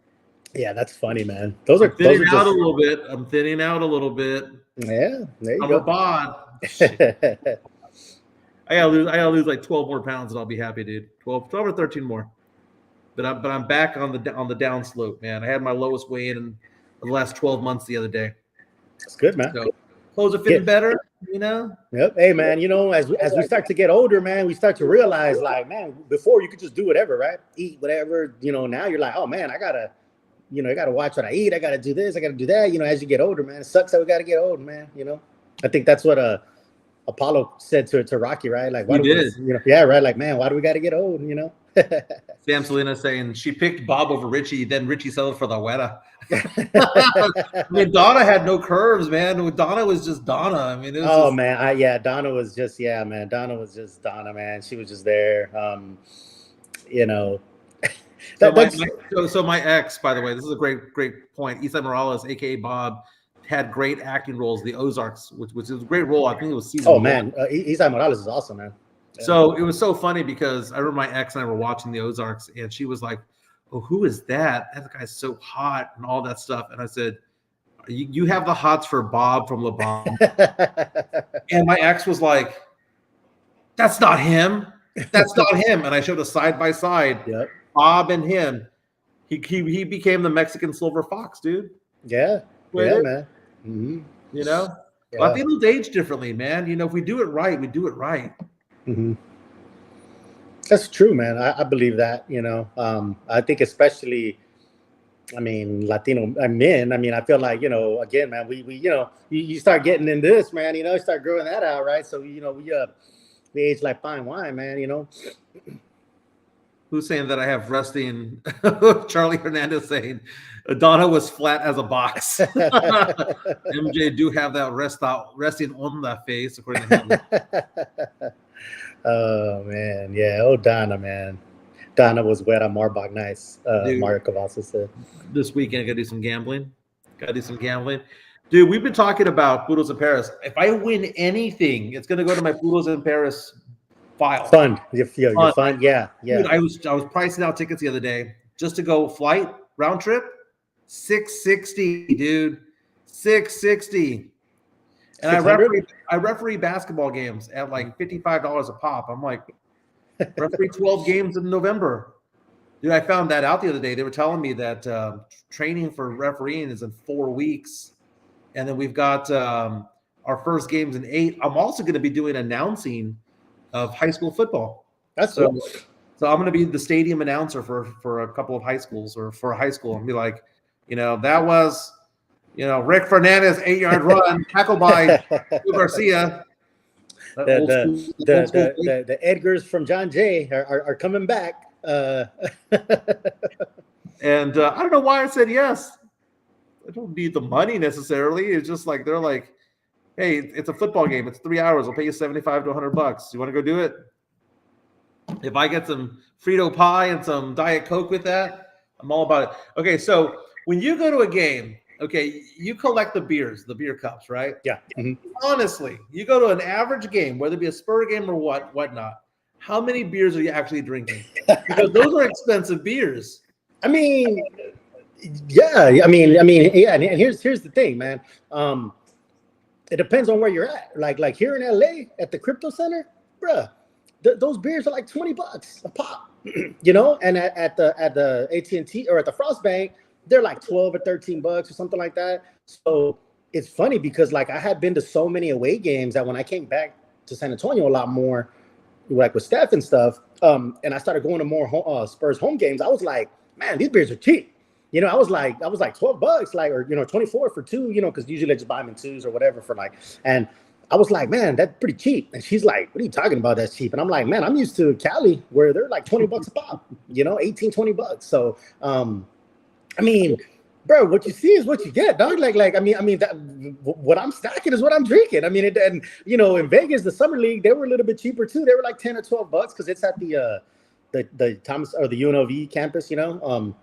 [SPEAKER 3] Yeah, that's funny, man.
[SPEAKER 2] I'm thinning out a little bit.
[SPEAKER 3] Yeah, there you
[SPEAKER 2] I'm
[SPEAKER 3] go.
[SPEAKER 2] a bod. I gotta lose like 12 more pounds and I'll be happy, dude. 12 or 13 more. But I'm back on the down slope, man. I had my lowest weight in the last 12 months the other day.
[SPEAKER 3] That's good, man.
[SPEAKER 2] So clothes are fitting better,
[SPEAKER 3] Yep. Hey, man, as we start to get older, man, we start to realize, like, man, before you could just do whatever, right? Eat whatever, now you're like, oh man, I gotta watch what I eat. I gotta do this. I gotta do that. As you get older, man, it sucks that we gotta get old, man. I think that's what Apollo said to Rocky, right? Like, why right? Like, man, why do we gotta get old?
[SPEAKER 2] Sam Selena saying she picked Bob over Richie, then Richie settled for the Weta. I mean, Donna had no curves, man. Donna was just Donna. I mean,
[SPEAKER 3] Donna was just man. Donna was just Donna, man. She was just there.
[SPEAKER 2] So my ex, by the way, this is a great point. Isai Morales, aka Bob, had great acting roles. The Ozarks, which was a great role. I think it was season.
[SPEAKER 3] Oh man, Isai Morales is awesome, man. Yeah.
[SPEAKER 2] So it was so funny because I remember my ex and I were watching the Ozarks, and she was like, "Oh, who is that? That guy's so hot," and all that stuff. And I said, "You have the hots for Bob from La Bombe." And my ex was like, "That's not him. That's not him." And I showed a side by side, Bob and him. He became the Mexican Silver Fox, dude.
[SPEAKER 3] Yeah, man. Mm-hmm.
[SPEAKER 2] A lot of people age differently, man. If we do it right, we do it right.
[SPEAKER 3] Mm-hmm. That's true, man. I believe that. I think especially I mean, Latino men. I mean, I feel like, again, man, we you start getting in this, man. You start growing that out, right? So we age like fine wine, man.
[SPEAKER 2] Who's saying that I have resting? Charlie Hernandez saying Donna was flat as a box. MJ do have that resting on the face, according to him.
[SPEAKER 3] Oh man, yeah. Oh, Donna, man. Donna was wet on Marbach nights. Mario Cavazos said.
[SPEAKER 2] This weekend, I got to do some gambling. Dude, we've been talking about Poodles in Paris. If I win anything, it's going to go to my Poodles in Paris file.
[SPEAKER 3] Fund. Your fund. Yeah.
[SPEAKER 2] Dude, I was pricing out tickets the other day just to go flight round trip. $660, dude. $660. And I referee basketball games at like $55 a pop. I'm like, referee 12 games in November. Dude, I found that out the other day. They were telling me that training for refereeing is in 4 weeks. And then we've got our first games in 8. I'm also going to be doing announcing of high school football.
[SPEAKER 3] That's cool.
[SPEAKER 2] So I'm going to be the stadium announcer for a couple of high schools or for a high school and be like, that was, Rick Fernandez 8-yard run tackled by Garcia.
[SPEAKER 3] The Edgars from John Jay are coming back.
[SPEAKER 2] And I don't know why I said yes. I don't need the money necessarily. It's just like they're like, hey, it's a football game. It's 3 hours. I'll pay you $75 to $100. You want to go do it? If I get some Frito pie and some Diet Coke with that, I'm all about it. Okay, so when you go to a game, okay, you collect the beer cups, right?
[SPEAKER 3] Yeah. Mm-hmm.
[SPEAKER 2] Honestly, you go to an average game, whether it be a Spur game or whatnot, how many beers are you actually drinking? Because those are expensive beers.
[SPEAKER 3] I mean, yeah. I mean, yeah. And here's the thing, man. It depends on where you're at. Like here in LA at the Crypto Center, bruh, those beers are like $20 a pop. And at the AT&T or at the Frost Bank, they're like 12 or 13 bucks or something like that. So it's funny because like I had been to so many away games that when I came back to San Antonio a lot more, like with Steph and stuff, and I started going to more Spurs home games, I was like, man, these beers are cheap. I was like $12, like, or 24 for 2, because usually I just buy them in 2s or whatever for like, and I was like, man, that's pretty cheap. And she's like, what are you talking about? That's cheap. And I'm like, man, I'm used to Cali where they're like $20 a pop, 18, $20. So, I mean, bro, what you see is what you get, dog. Like, I mean, that what I'm stacking is what I'm drinking. I mean, and in Vegas, the summer league, they were a little bit cheaper too. They were like $10 or $12 because it's at the Thomas or the UNLV campus, And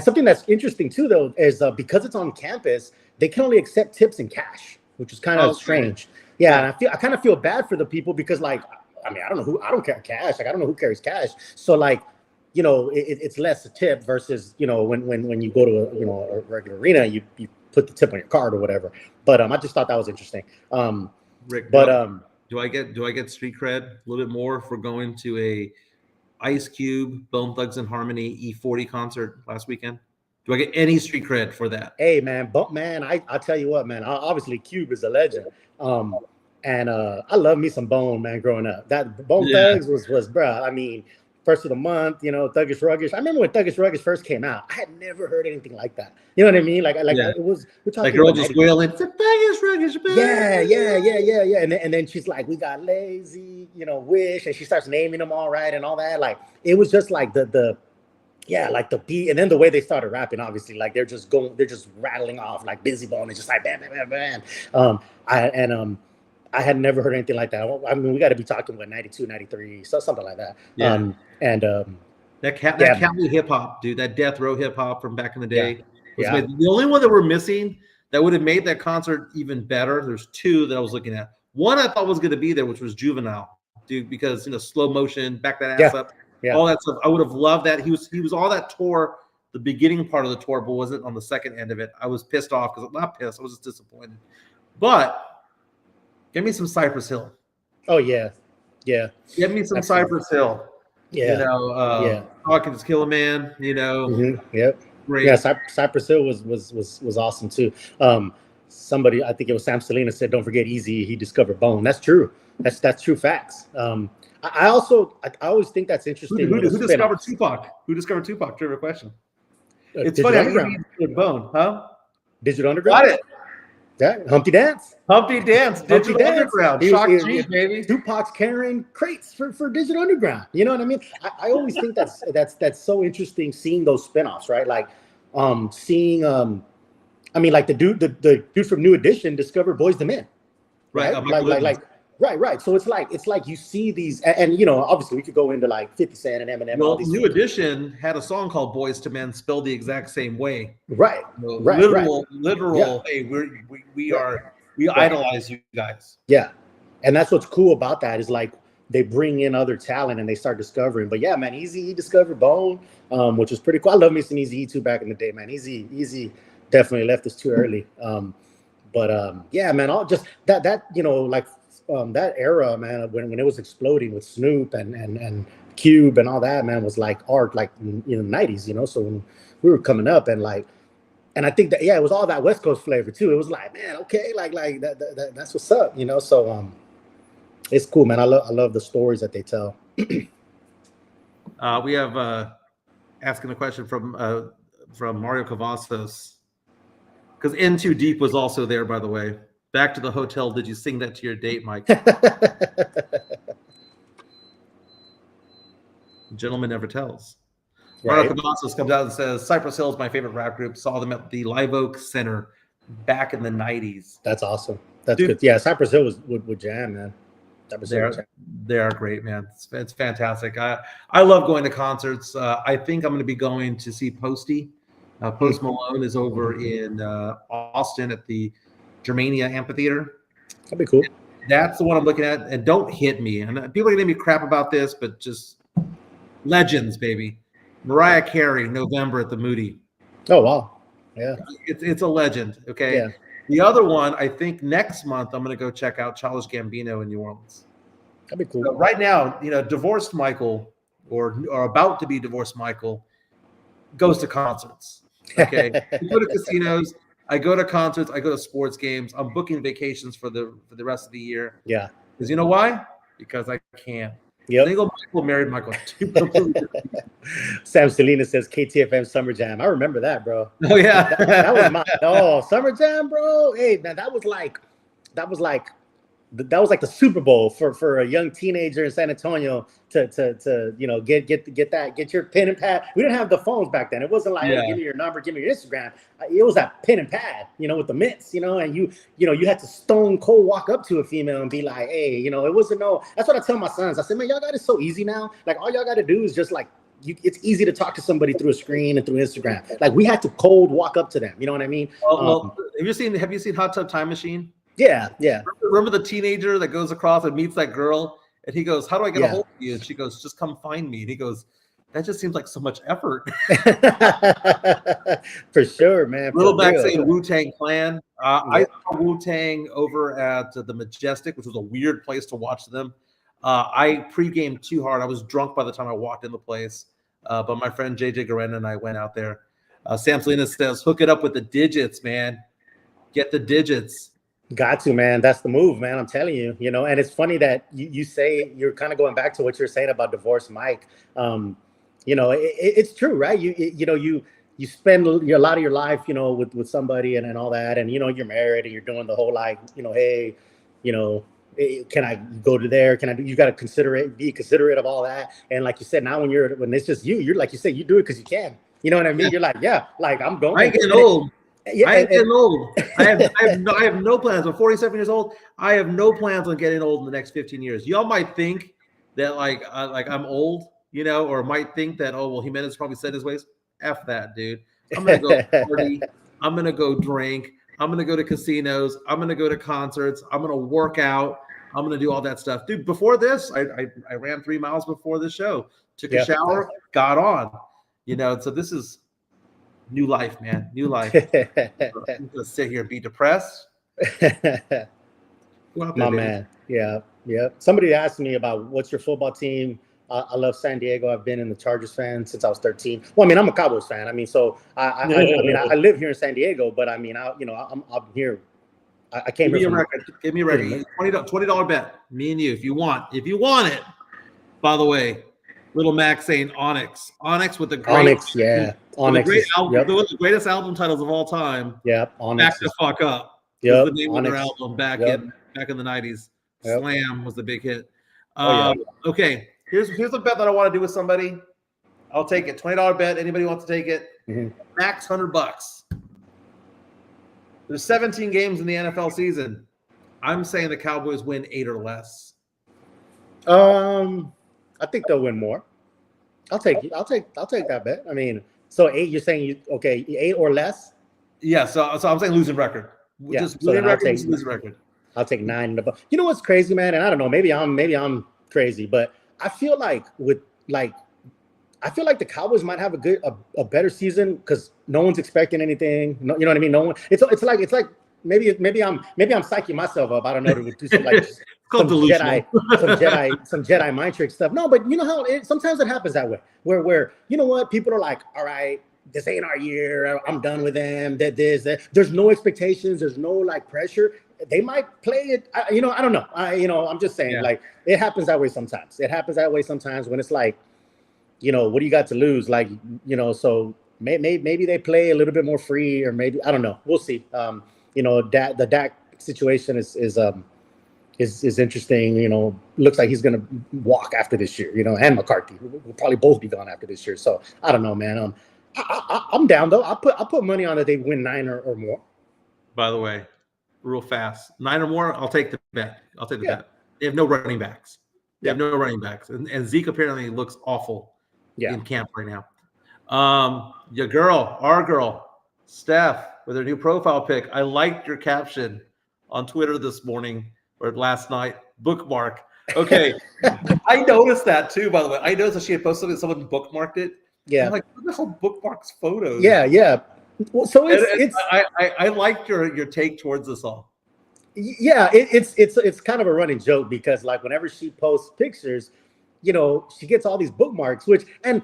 [SPEAKER 3] something that's interesting too, though, is because it's on campus, they can only accept tips in cash, which is kind of strange. Yeah, and I kind of feel bad for the people because, like, I mean, I don't carry cash. Like, I don't know who carries cash. So, like, it's less a tip versus, when you go to a regular arena, you put the tip on your card or whatever. But I just thought that was interesting.
[SPEAKER 2] Rick, do I get street cred a little bit more for going to a Ice Cube, Bone Thugs and Harmony E40 concert last weekend? Do I get any street cred for that?
[SPEAKER 3] Hey, man, I'll tell you what, man. Obviously, Cube is a legend. And I love me some Bone, man, growing up. That Bone Thugs was, bro. I mean, first of the month, Thuggish Ruggish. I remember when Thuggish Ruggish first came out. I had never heard anything like that. You know what I mean? Like it was. We're talking
[SPEAKER 2] like girl just wailing. It's a Thuggish Ruggish, man.
[SPEAKER 3] Yeah. And then she's like, we got Lazy, Wish, and she starts naming them all right and all that. Like it was just like the beat, and then the way they started rapping. Obviously, like they're just rattling off like Busy Bone and just like bam, bam, bam, bam. I had never heard anything like that. I mean, we got to be talking about 92, 93, something like that.
[SPEAKER 2] Yeah. That Cali hip hop, dude, that death row hip hop from back in the day.
[SPEAKER 3] Yeah.
[SPEAKER 2] The only one that we're missing that would have made that concert even better. There's 2 that I was looking at. One I thought was going to be there, which was Juvenile, dude, because slow motion, back that ass up, all that stuff. I would have loved that. He was all that tour, the beginning part of the tour, but wasn't on the second end of it. I was pissed off because not pissed. I was just disappointed. But give me some Cypress Hill.
[SPEAKER 3] Oh yeah.
[SPEAKER 2] Give me some Cypress Hill.
[SPEAKER 3] Yeah.
[SPEAKER 2] Hawkins Kill a Man.
[SPEAKER 3] Mm-hmm. Yep.
[SPEAKER 2] Great.
[SPEAKER 3] Yeah. Cypress Hill was awesome too. Somebody, I think it was Sam Salinas, said, "Don't forget Easy. He discovered Bone." That's true. That's true facts. I always think that's interesting.
[SPEAKER 2] Who discovered Tupac? Who discovered Tupac? Trivia question. It's
[SPEAKER 3] Digital
[SPEAKER 2] funny.
[SPEAKER 3] Underground.
[SPEAKER 2] Bone, huh?
[SPEAKER 3] Digital Underground.
[SPEAKER 2] Got it.
[SPEAKER 3] Yeah, Humpty Dance.
[SPEAKER 2] Humpty Dance.
[SPEAKER 3] Humpty
[SPEAKER 2] Digital
[SPEAKER 3] Dance.
[SPEAKER 2] Underground. Shock G, baby.
[SPEAKER 3] Tupac's carrying crates for Digital Underground. You know what I mean? I always think that's so interesting seeing those spinoffs, right? Like, seeing I mean, like the dude from New Edition discovered Boys the Men, right? Right. So it's like you see these, and you know, obviously we could go into like 50 Cent and Eminem.
[SPEAKER 2] Well,
[SPEAKER 3] all these
[SPEAKER 2] New Edition had a song called "Boys to Men," spelled the exact same way.
[SPEAKER 3] Right.
[SPEAKER 2] So
[SPEAKER 3] Right.
[SPEAKER 2] Literal.
[SPEAKER 3] Yeah.
[SPEAKER 2] Hey, we idolize you guys.
[SPEAKER 3] Yeah, and that's what's cool about that is like they bring in other talent and they start discovering. But yeah, man, Eazy-E discovered Bone, which is pretty cool. I love me some Eazy-E too back in the day, man. Eazy definitely left us too early. Yeah, man, all just that you know, like that era, man, when it was exploding with Snoop and Cube and all that, man, was like art, like in the 90s, you know. So when we were coming up and I think that, yeah, it was all that West Coast flavor too. It was like, man, okay, like that's what's up, you know. So it's cool, man. I love the stories that they tell.
[SPEAKER 2] We have asking a question from Mario Cavazos, because In Too Deep was also there, by the way. Back to the Hotel. Did you sing that to your date, Mike? Gentleman never tells.
[SPEAKER 3] Right.
[SPEAKER 2] Mario Cavazos comes out and says, Cypress Hill is my favorite rap group. Saw them at the Live Oak Center back in the 90s.
[SPEAKER 3] That's awesome. That's good. Yeah, Cypress Hill would jam, man.
[SPEAKER 2] They are great, man. It's fantastic. I love going to concerts. I think I'm going to be going to see Posty. Post Malone is over in Austin at the Germania Amphitheater.
[SPEAKER 3] That'd be cool.
[SPEAKER 2] That's the one I'm looking at. And don't hit me. And people are going to give me crap about this, but just legends, baby. Mariah Carey, November at the Moody.
[SPEAKER 3] Oh, wow. Yeah.
[SPEAKER 2] It's a legend, okay?
[SPEAKER 3] Yeah.
[SPEAKER 2] The other one, I think next month, I'm going to go check out Childish Gambino in New Orleans.
[SPEAKER 3] That'd be cool.
[SPEAKER 2] So right now, you know, divorced Michael or about to be divorced Michael goes to concerts, okay? I go to casinos. I go to concerts. I go to sports games. I'm booking vacations for the rest of the year.
[SPEAKER 3] Yeah.
[SPEAKER 2] Because you know why? Because I can't.
[SPEAKER 3] Yep.
[SPEAKER 2] Single Michael, married Michael.
[SPEAKER 3] Sam Salinas says KTFM Summer Jam. I remember that, bro.
[SPEAKER 2] Oh yeah,
[SPEAKER 3] that was my Summer Jam, bro. Hey, man, that was like the Super Bowl for a young teenager in San Antonio to you know get your pen and pad. We didn't have the phones back then. It wasn't like, hey, give me your number, give me your Instagram. It was that pen and pad, you know, with the mints, you know, and you had to stone cold walk up to a female and be like, hey, you know, it wasn't no. That's what I tell my sons. I said, man, y'all got it so easy now. Like all y'all got to do is just like it's easy to talk to somebody through a screen and through Instagram. Like we had to cold walk up to them. You know what I mean?
[SPEAKER 2] Well, have you seen Hot Tub Time Machine?
[SPEAKER 3] Yeah.
[SPEAKER 2] Remember the teenager that goes across and meets that girl, and he goes, "How do I get a hold of you?" And she goes, "Just come find me." And he goes, "That just seems like so much effort."
[SPEAKER 3] For sure, man.
[SPEAKER 2] Little back saying Wu-Tang Clan. I saw Wu-Tang over at the Majestic, which was a weird place to watch them. I pre-gamed too hard. I was drunk by the time I walked in the place. But my friend JJ Guerrero and I went out there. Sam Salinas says, "Hook it up with the digits, man. Get the digits."
[SPEAKER 3] Got to, man. That's the move, man. I'm telling you, you know, and it's funny that you say you're kind of going back to what you're saying about divorce, Mike. You know, it's true, right? You spend a lot of your life, you know, with somebody and all that. And, you know, you're married and you're doing the whole, like, you know, hey, you know, can I go to there? You got to be considerate of all that. And like you said, now when it's just you're like you say, you do it because you can. You know what I mean? You're like, yeah, like I'm going.
[SPEAKER 2] I ain't getting old. Yeah, I ain't getting old. I have no plans. I'm 47 years old. I have no plans on getting old in the next 15 years. Y'all might think that like I'm old, you know, or might think that, oh, well, Jimenez probably set his ways. F that, dude. I'm going to go party. I'm going to go drink. I'm going to go to casinos. I'm going to go to concerts. I'm going to work out. I'm going to do all that stuff. Dude, before this, I ran 3 miles before the show, took a shower, got on, you know, so this is new life, man. New life. I'm gonna sit here and be depressed.
[SPEAKER 3] My man. Yeah. Somebody asked me about what's your football team. I love San Diego. I've been in the Chargers fan since I was 13. Well, I mean, I'm a Cowboys fan. I mean, so I live here in San Diego, but I mean, I'm here. I came here.
[SPEAKER 2] Give me a record. $20 bet. Me and you, if you want it. By the way, Little Max saying Onyx. Onyx with the great
[SPEAKER 3] Onyx, yeah. Onyx.
[SPEAKER 2] Great album,
[SPEAKER 3] yep.
[SPEAKER 2] one of the greatest album titles of all time.
[SPEAKER 3] Yep. Onyx.
[SPEAKER 2] Back the fuck up.
[SPEAKER 3] Yep.
[SPEAKER 2] Was the name
[SPEAKER 3] Onyx.
[SPEAKER 2] of their album back in the 90s.
[SPEAKER 3] Yep.
[SPEAKER 2] Slam was the big hit.
[SPEAKER 3] Yeah.
[SPEAKER 2] Okay. Here's a bet that I want to do with somebody. I'll take it. $20 bet. Anybody wants to take it?
[SPEAKER 3] Mm-hmm.
[SPEAKER 2] Max $100. There's 17 games in the NFL season. I'm saying the Cowboys win 8 or less.
[SPEAKER 3] I think they'll win more. I'll take that bet. I mean, so 8. You're saying 8 or less?
[SPEAKER 2] Yeah. So I'm saying losing record.
[SPEAKER 3] Yeah.
[SPEAKER 2] Just
[SPEAKER 3] So
[SPEAKER 2] winning record,
[SPEAKER 3] losing
[SPEAKER 2] record.
[SPEAKER 3] I'll take 9 and above. You know what's crazy, man? And I don't know. Maybe I'm crazy, but I feel like the Cowboys might have a better season because no one's expecting anything. No, you know what I mean? No one. It's like maybe I'm psyching myself up. I don't know, to do some like some Jedi mind trick stuff. No, but you know how sometimes it happens that way. Where you know what, people are like, all right, this ain't our year. I'm done with them. That. There's no expectations. There's no like pressure. They might play it. I don't know. I'm just saying, like, it happens that way sometimes. It happens that way sometimes when it's like, what do you got to lose? Like, so maybe they play a little bit more free, or maybe, I don't know. We'll see. The Dak situation is interesting. Looks like he's gonna walk after this year. And McCarthy will probably both be gone after this year. So I don't know, man. I'm down though. I'll put money on that they win 9 or more.
[SPEAKER 2] By the way, real fast, 9 or more. I'll take the bet. Bet. They have no running backs. And Zeke apparently looks awful in camp right now. Our girl, Steph, with her new profile pic. I liked your caption on Twitter this morning or last night. Bookmark. Okay. I noticed that too, by the way. I noticed that she had posted it, someone bookmarked it.
[SPEAKER 3] Yeah.
[SPEAKER 2] I'm like, who the hell bookmarks photos?
[SPEAKER 3] Yeah. Well, so it's
[SPEAKER 2] I liked your take towards this all.
[SPEAKER 3] Yeah, it's kind of a running joke because like whenever she posts pictures, she gets all these bookmarks, and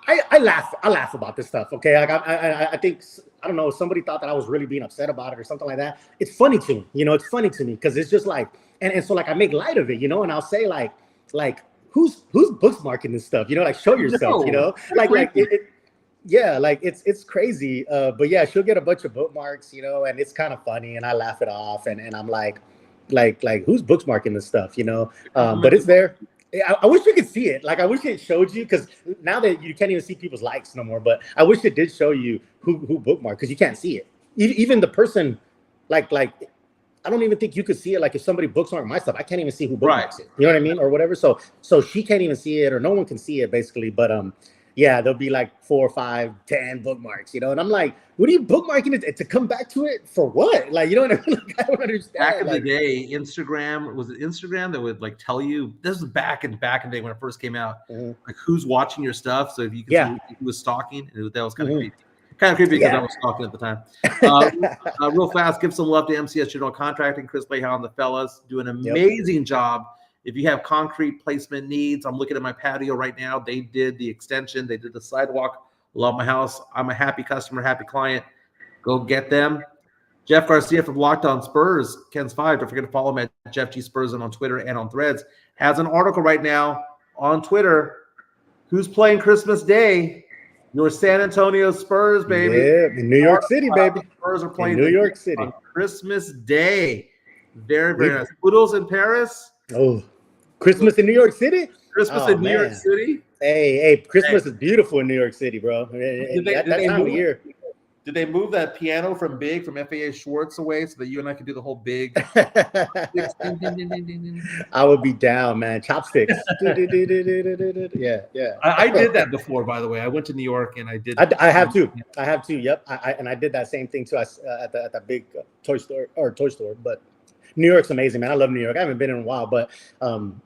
[SPEAKER 3] I laugh about this stuff. Okay, like I think, I don't know, somebody thought that I was really being upset about it or something like that. It's funny to me, it's funny to me because it's just like, and so like I make light of it, and I'll say like who's bookmarking this stuff, like show yourself, like it's crazy. But yeah, she'll get a bunch of bookmarks, and it's kind of funny, and I laugh it off, and I'm like who's bookmarking this stuff, but it's there. I wish you could see it. Like I wish it showed you, because now that you can't even see people's likes no more. But I wish it did show you who bookmarked, because you can't see it. Even the person, like I don't even think you could see it. Like if somebody bookmarked my stuff, I can't even see who bookmarks it. You know what I mean, or whatever. So she can't even see it, or no one can see it basically. But yeah, there'll be like 4, 5, 10 bookmarks, and I'm like, what are you bookmarking it to come back to it for what? Like, you know what I mean? Like, I don't understand.
[SPEAKER 2] Back in the day, was it Instagram that would like tell you, this was back in the day when it first came out, like who's watching your stuff. So if you can see who was stalking, that was kind of creepy. Kind of creepy because I was stalking at the time. Real fast, give some love to MCS General Contracting, Chris Bayhound and the fellas do an amazing job. If you have concrete placement needs, I'm looking at my patio right now. They did the extension. They did the sidewalk. Love my house. I'm a happy customer, happy client. Go get them. Jeff Garcia from Locked On Spurs, Ken's 5. Don't forget to follow him at Jeff G. Spurs on Twitter and on Threads. Has an article right now on Twitter. Who's playing Christmas Day? Your San Antonio Spurs, baby.
[SPEAKER 3] Yeah, in New York City, baby.
[SPEAKER 2] Spurs are playing
[SPEAKER 3] in New York City
[SPEAKER 2] on Christmas Day. Very, very nice. Oodles in Paris.
[SPEAKER 3] Oh, Christmas in New York City?
[SPEAKER 2] Christmas in New York City?
[SPEAKER 3] Hey, Christmas is beautiful in New York City, bro. That time of year.
[SPEAKER 2] Did they move that piano from FAA Schwartz away so that you and I could do the whole big?
[SPEAKER 3] I would be down, man. Chopsticks. Yeah.
[SPEAKER 2] I did that before, by the way. I went to New York and I did.
[SPEAKER 3] I have too. Yep. I did that same thing too at that big toy store. But New York's amazing, man. I love New York. I haven't been in a while, but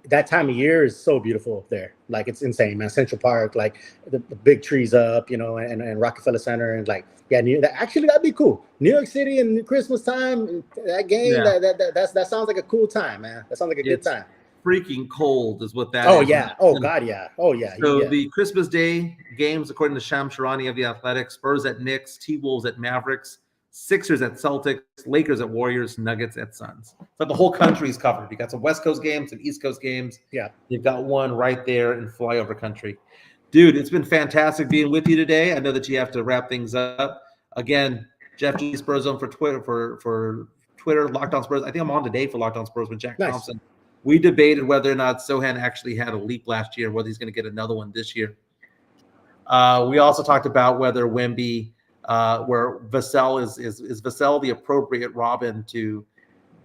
[SPEAKER 3] that time of year is so beautiful up there. Like, it's insane, man. Central Park, like the big trees up, and Rockefeller Center, and like, yeah, actually that'd be cool. New York City and Christmas time, that game, that sounds like a cool time, man. That sounds like a good time.
[SPEAKER 2] Freaking cold is what that is.
[SPEAKER 3] Oh, yeah. Oh, God, yeah. Oh, yeah.
[SPEAKER 2] So the Christmas Day games, according to Sham Sharani of the Athletics, Spurs at Knicks, T-Wolves at Mavericks, Sixers at Celtics, Lakers at Warriors, Nuggets at Suns. So the whole country's covered. You got some West Coast games, some East Coast games.
[SPEAKER 3] Yeah.
[SPEAKER 2] You've got one right there in flyover country. Dude, it's been fantastic being with you today. I know that you have to wrap things up. Again, Jeff G. Spurs Zone for Twitter, for Twitter, Locked On Spurs. I think I'm on today for Locked On Spurs with Jack Thompson. We debated whether or not Sohan actually had a leap last year, whether he's going to get another one this year. We also talked about whether Wemby, where Vassell is Vassell the appropriate Robin to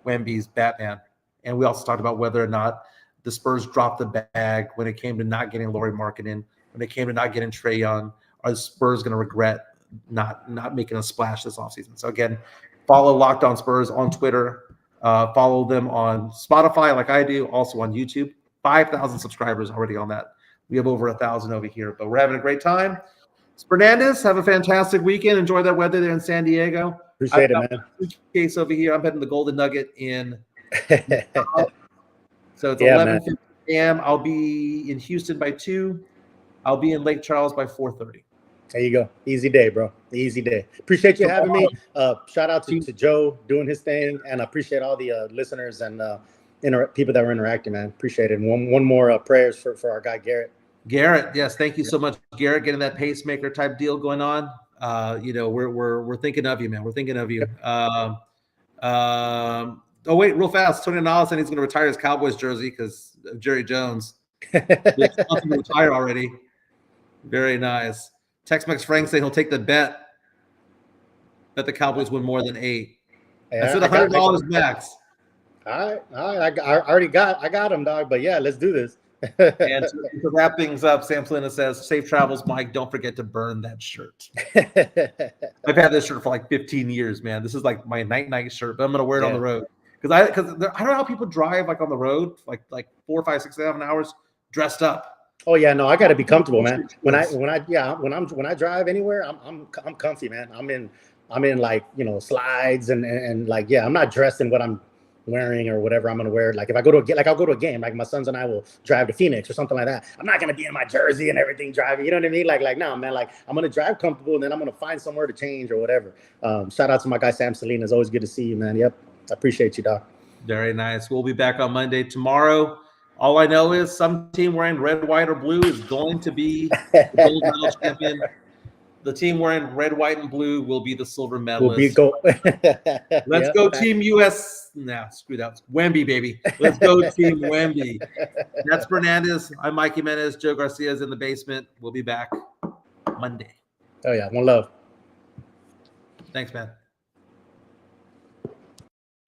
[SPEAKER 2] Wemby's Batman. And we also talked about whether or not the Spurs dropped the bag when it came to not getting Lauri Markkanen, when it came to not getting Trae Young. Are the Spurs going to regret not making a splash this offseason? So again, follow Locked On Spurs on Twitter. Follow them on Spotify like I do, also on YouTube. 5,000 subscribers already on that. We have over 1,000 over here, but we're having a great time. Spurnandez, have a fantastic weekend. Enjoy that weather there in San Diego.
[SPEAKER 3] Appreciate it, man.
[SPEAKER 2] Case over here. I'm heading to the Golden Nugget in. So it's 11:50 a.m. I'll be in Houston by 2. I'll be in Lake Charles by 4:30.
[SPEAKER 3] There you go. Easy day, bro. Easy day. Appreciate you having me. Shout out to Joe doing his thing, and I appreciate all the listeners and people that were interacting, man. Appreciate it. And one more prayers for our guy Garrett.
[SPEAKER 2] Garrett, yes, thank you so much, Garrett, getting that pacemaker type deal going on. We're thinking of you, man. We're thinking of you. Oh wait, real fast. Tony Nollis said he's going to retire his Cowboys jersey because of Jerry Jones. He's to retire already. Very nice. Tex-Mex Frank saying he'll take the bet the Cowboys win more than 8.
[SPEAKER 3] Hey,
[SPEAKER 2] I said $100 max.
[SPEAKER 3] All right. I got him, dog. But yeah, let's do this.
[SPEAKER 2] And to wrap things up, Sam Selena says, "Safe travels, Mike. Don't forget to burn that shirt." I've had this shirt for like 15 years, man. This is like my night shirt, but I'm gonna wear it on the road because I don't know how people drive like on the road like 4, 5, 6, 7 hours dressed up.
[SPEAKER 3] Oh yeah, no, I got to be comfortable, man. When I drive anywhere, I'm comfy, man. I'm in like slides and like I'm not dressed in what I'm wearing or whatever I'm gonna wear. Like if I go to I'll go to a game. Like my sons and I will drive to Phoenix or something like that. I'm not gonna be in my jersey and everything driving. You know what I mean? Like no, man. Like I'm gonna drive comfortable and then I'm gonna find somewhere to change or whatever. Shout out to my guy Sam Selena. It's always good to see you, man. Yep, I appreciate you, doc.
[SPEAKER 2] Very nice. We'll be back on Monday. Tomorrow, all I know is some team wearing red, white, or blue is going to be the gold medal champion. The team wearing red, white, and blue will be the silver medalist. Let's go Team US. Nah, screw that. Wemby, baby. Let's go Team Wemby. That's Spurnandez. I'm Mike Jimenez. Joe Garcia is in the basement. We'll be back Monday.
[SPEAKER 3] Oh, yeah. One love.
[SPEAKER 2] Thanks, man.